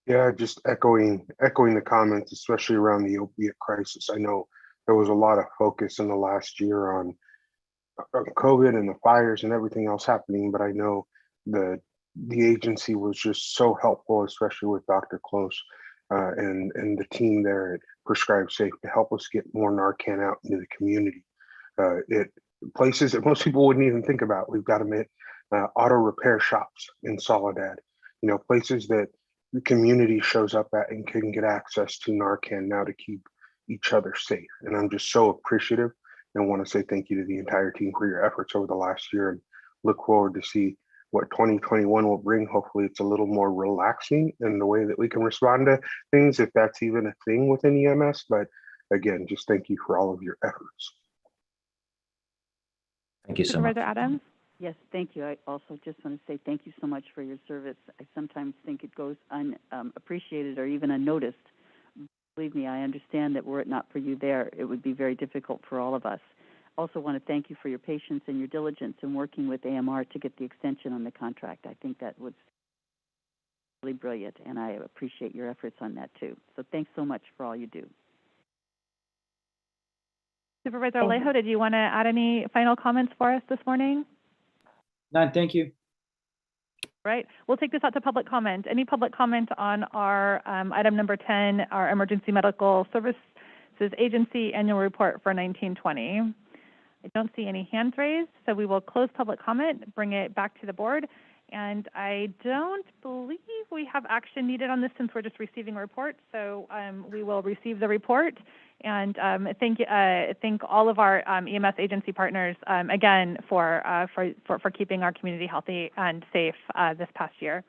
Yeah, just echoing the comments, especially around the opiate crisis. I know there was a lot of focus in the last year on COVID and the fires and everything else happening, but I know the agency was just so helpful, especially with Dr. Close and the team there at Prescribe Safe to help us get more Narcan out into the community. Places that most people wouldn't even think about. We've got them at auto repair shops in Soledad, places that the community shows up at and can get access to Narcan now to keep each other safe. And I'm just so appreciative and want to say thank you to the entire team for your efforts over the last year, and look forward to see what 2021 will bring. Hopefully it's a little more relaxing in the way that we can respond to things, if that's even a thing within EMS. But again, just thank you for all of your efforts. Thank you so much. Supervisor Adams. Yes, thank you. I also just want to say thank you so much for your service. I sometimes think it goes unappreciated or even unnoticed. Believe me, I understand that were it not for you there, it would be very difficult for all of us. Also want to thank you for your patience and your diligence in working with AMR to get the extension on the contract. I think that was really brilliant, and I appreciate your efforts on that too. So thanks so much for all you do. Supervisor Alejo, did you want to add any final comments for us this morning? None, thank you. Right, we'll take this out to public comment. Any public comment on our item number 10, our Emergency Medical Services Agency Annual Report for 1920? I don't see any hands raised, so we will close public comment, bring it back to the board. And I don't believe we have action needed on this since we're just receiving a report. So we will receive the report and thank all of our EMS agency partners again for keeping our community healthy and safe this past year.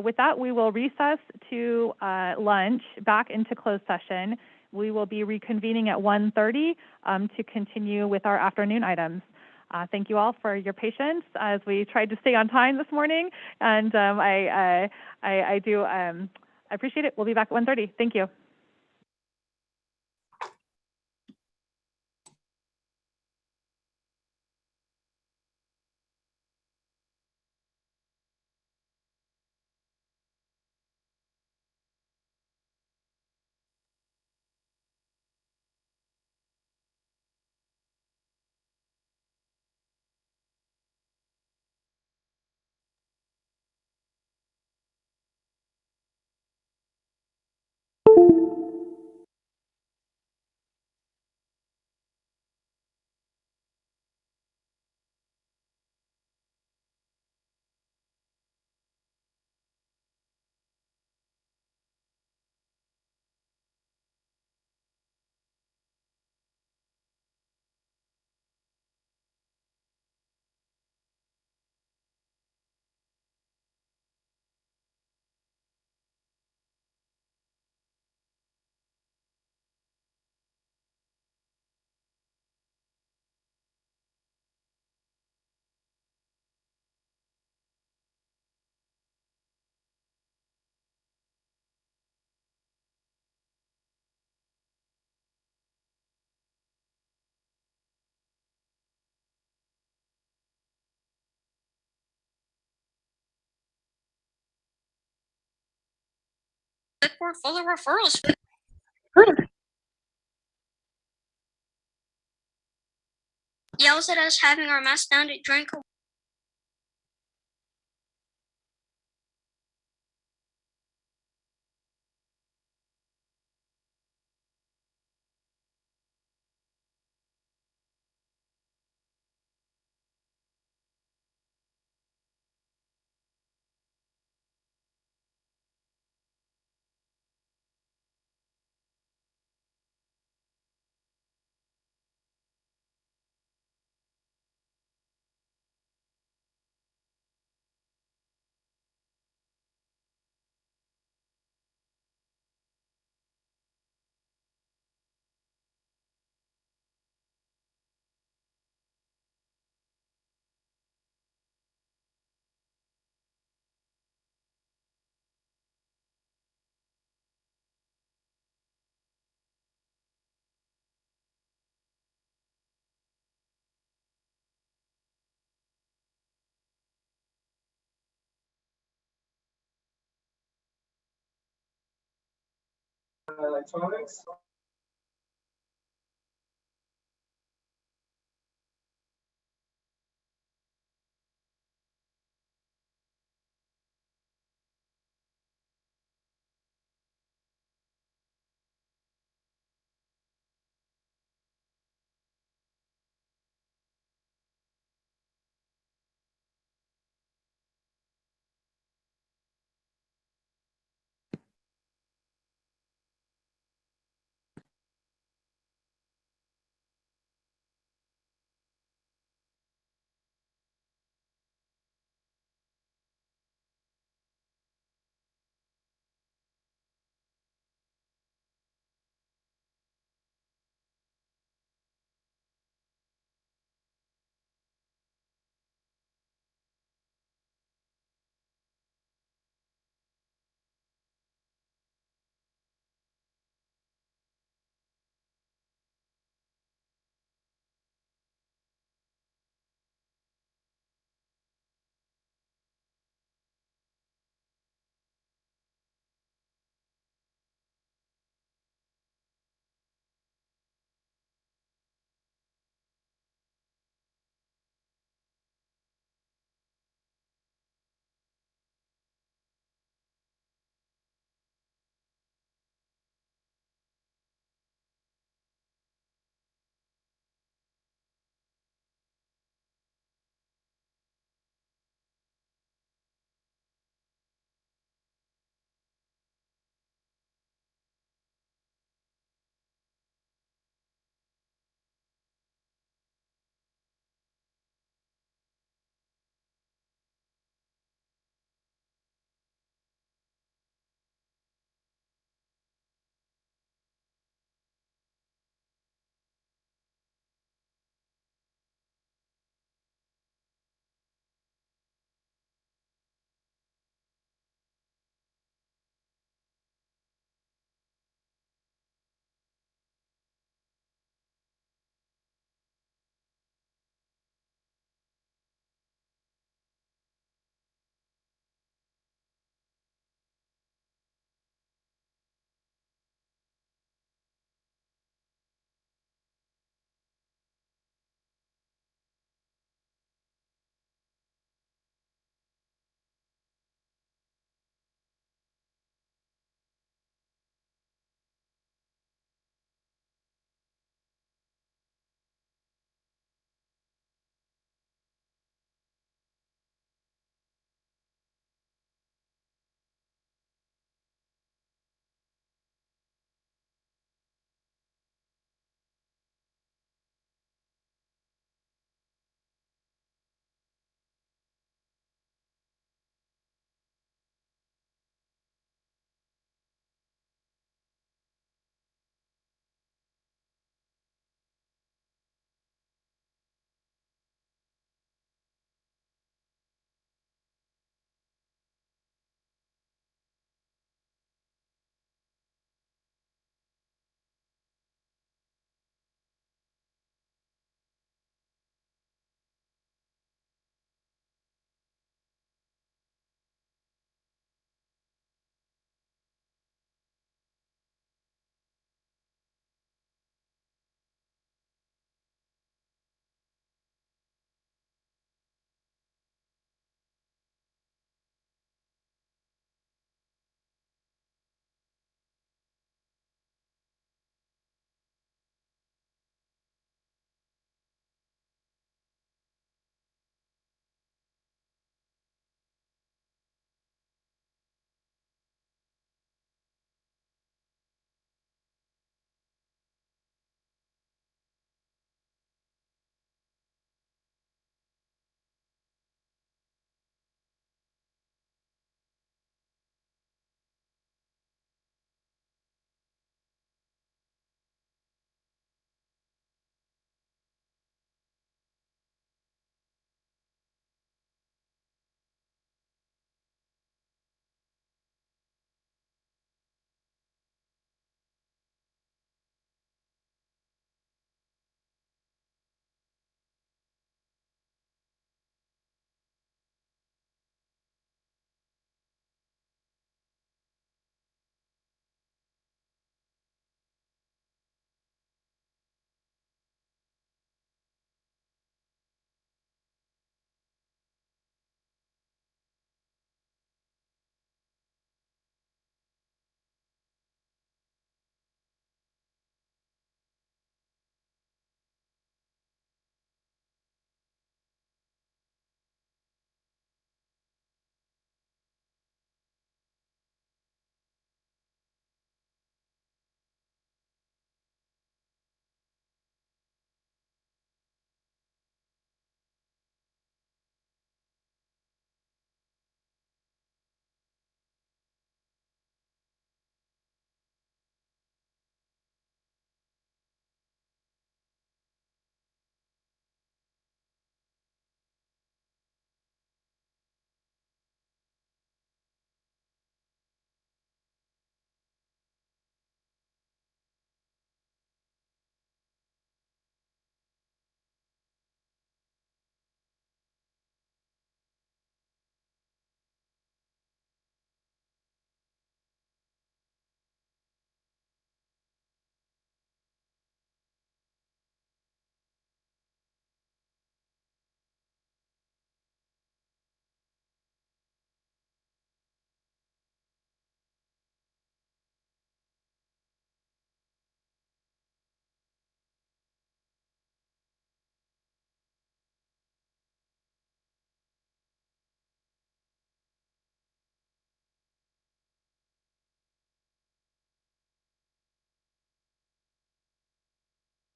With that, we will recess to lunch back into closed session. We will be reconvening at 1:30 to continue with our afternoon items. Thank you all for your patience as we tried to stay on time this morning, and I do appreciate it. We'll be back at 1:30. Thank you. We're full of referrals. Yells at us having our masks down to drink. Electronics.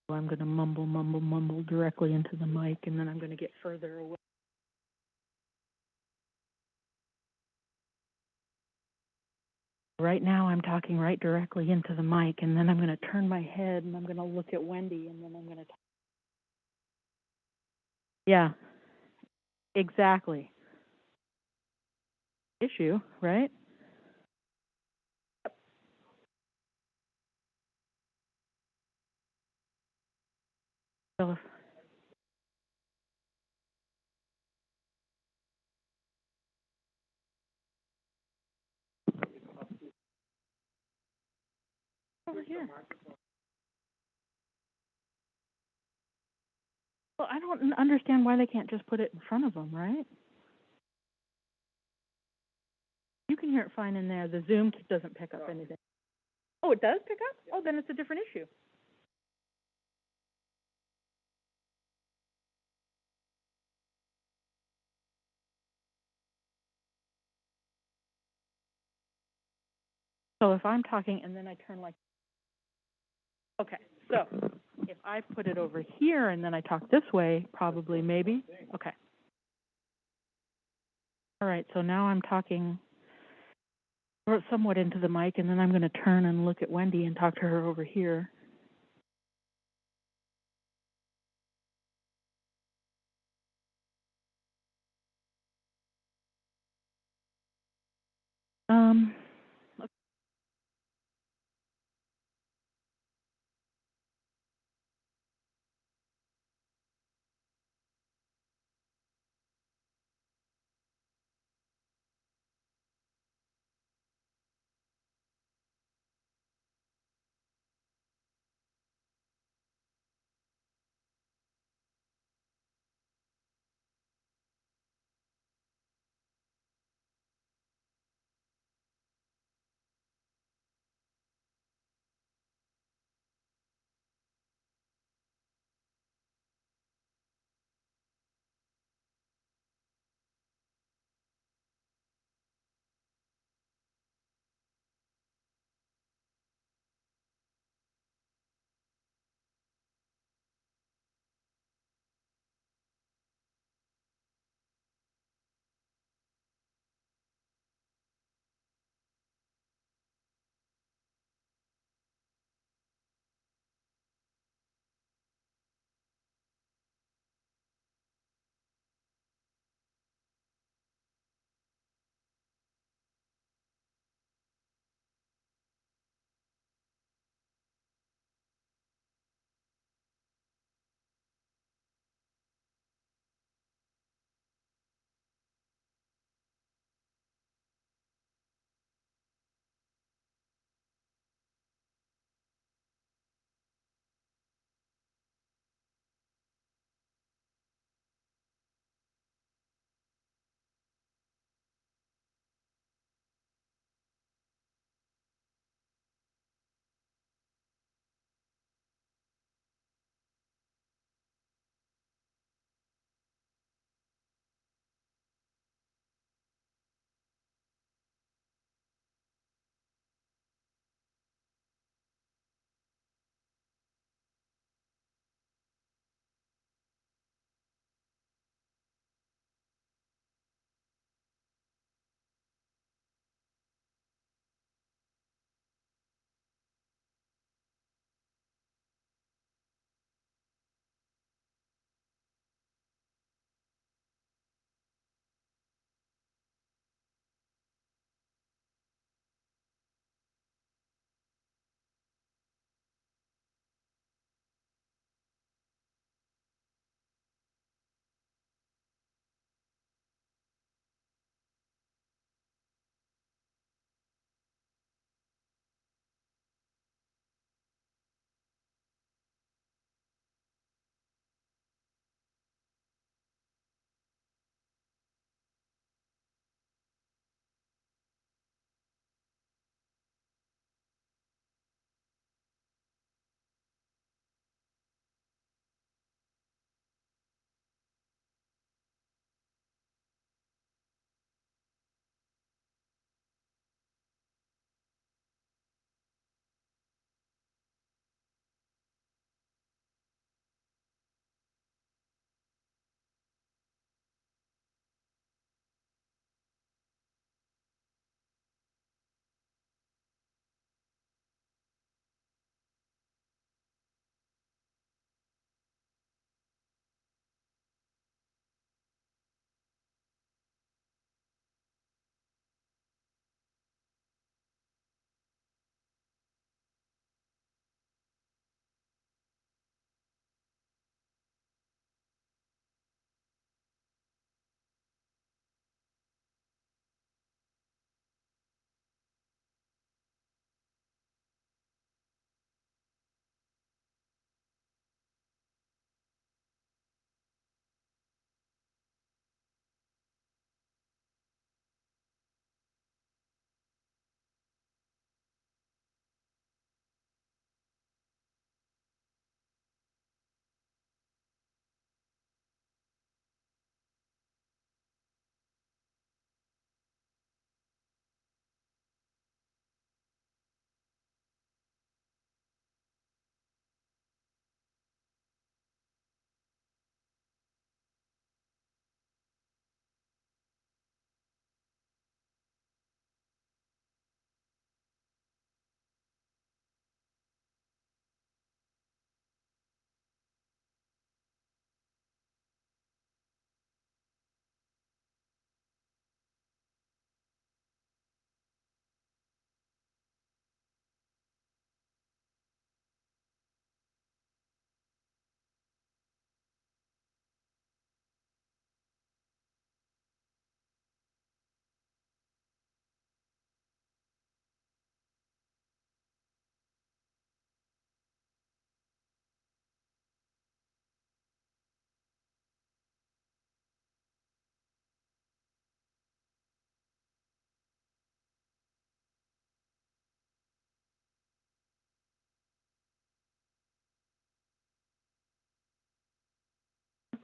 I'm going to mumble directly into the mic, and then I'm going to get further away. Right now, I'm talking right directly into the mic, and then I'm going to turn my head, and I'm going to look at Wendy, and then I'm going to talk. Yeah, exactly. Issue, right? So, over here. Well, I don't understand why they can't just put it in front of them, right? You can hear it fine in there. The Zoom doesn't pick up anything. Oh, it does pick up? Oh, then it's a different issue. So if I'm talking and then I turn like, okay, so if I put it over here and then I talk this way, probably, maybe, okay. All right, so now I'm talking somewhat into the mic, and then I'm going to turn and look at Wendy and talk to her over here.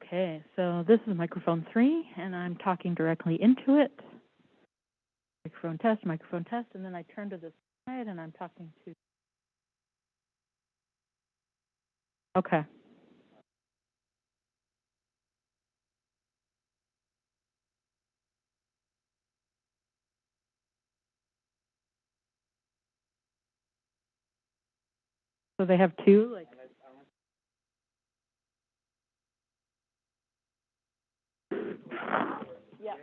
Okay, so this is microphone 3, and I'm talking directly into it. Microphone test, and then I turn to the side, and I'm talking to... Okay. So they have 2, like... Yeah.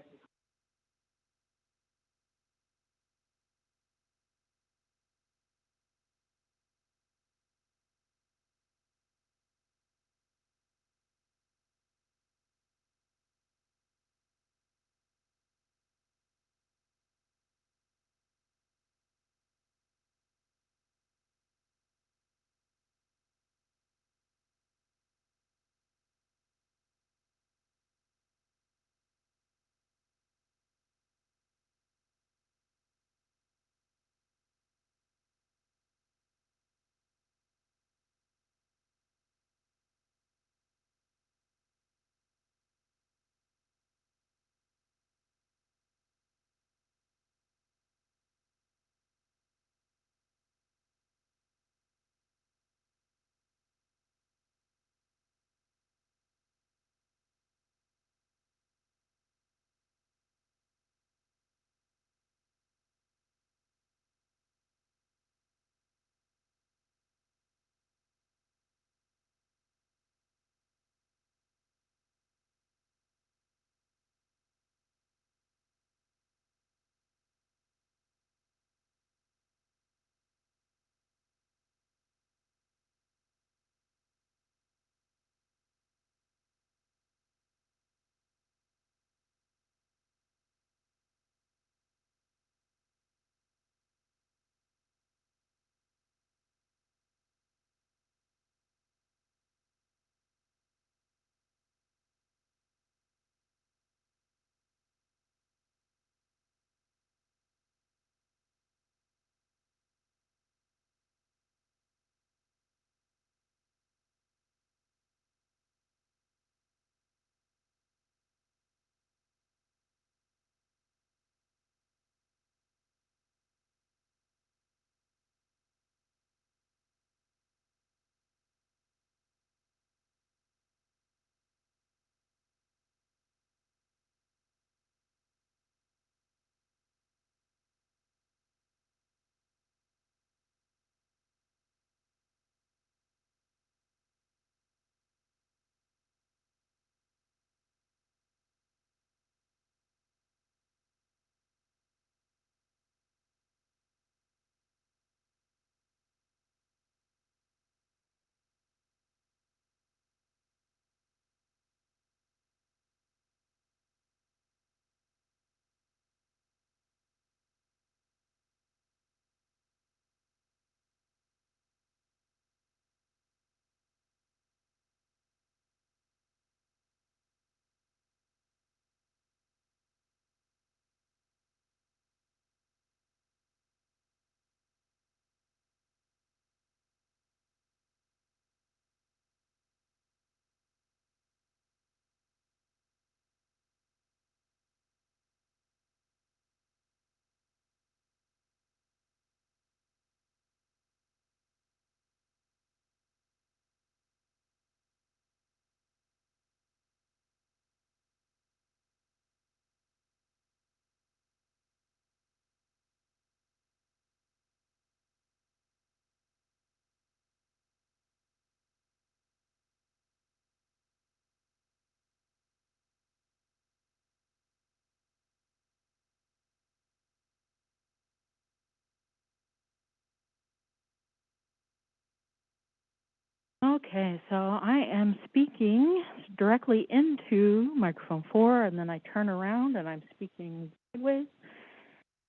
Okay, so I am speaking directly into microphone 4, and then I turn around and I'm speaking sideways.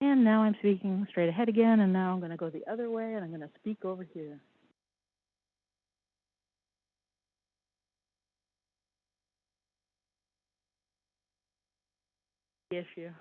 And now I'm speaking straight ahead again, and now I'm going to go the other way, and I'm going to speak over here. Issue.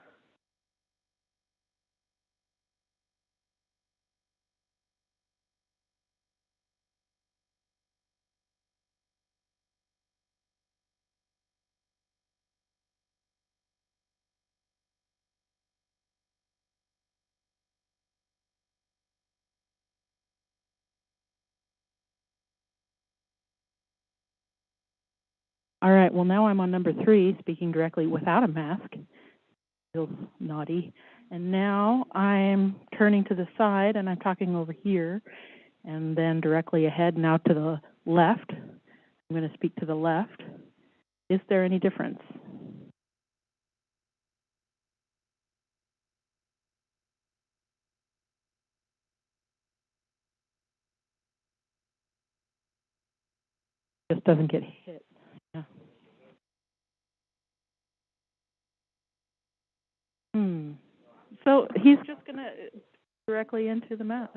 All right, well, now I'm on number 3, speaking directly without a mask. Feels naughty. And now I'm turning to the side and I'm talking over here and then directly ahead now to the left. I'm going to speak to the left. Is there any difference? Just doesn't get hit. Yeah. So he's just going to directly into the mat.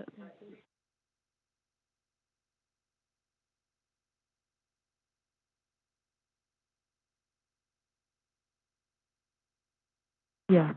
Yeah.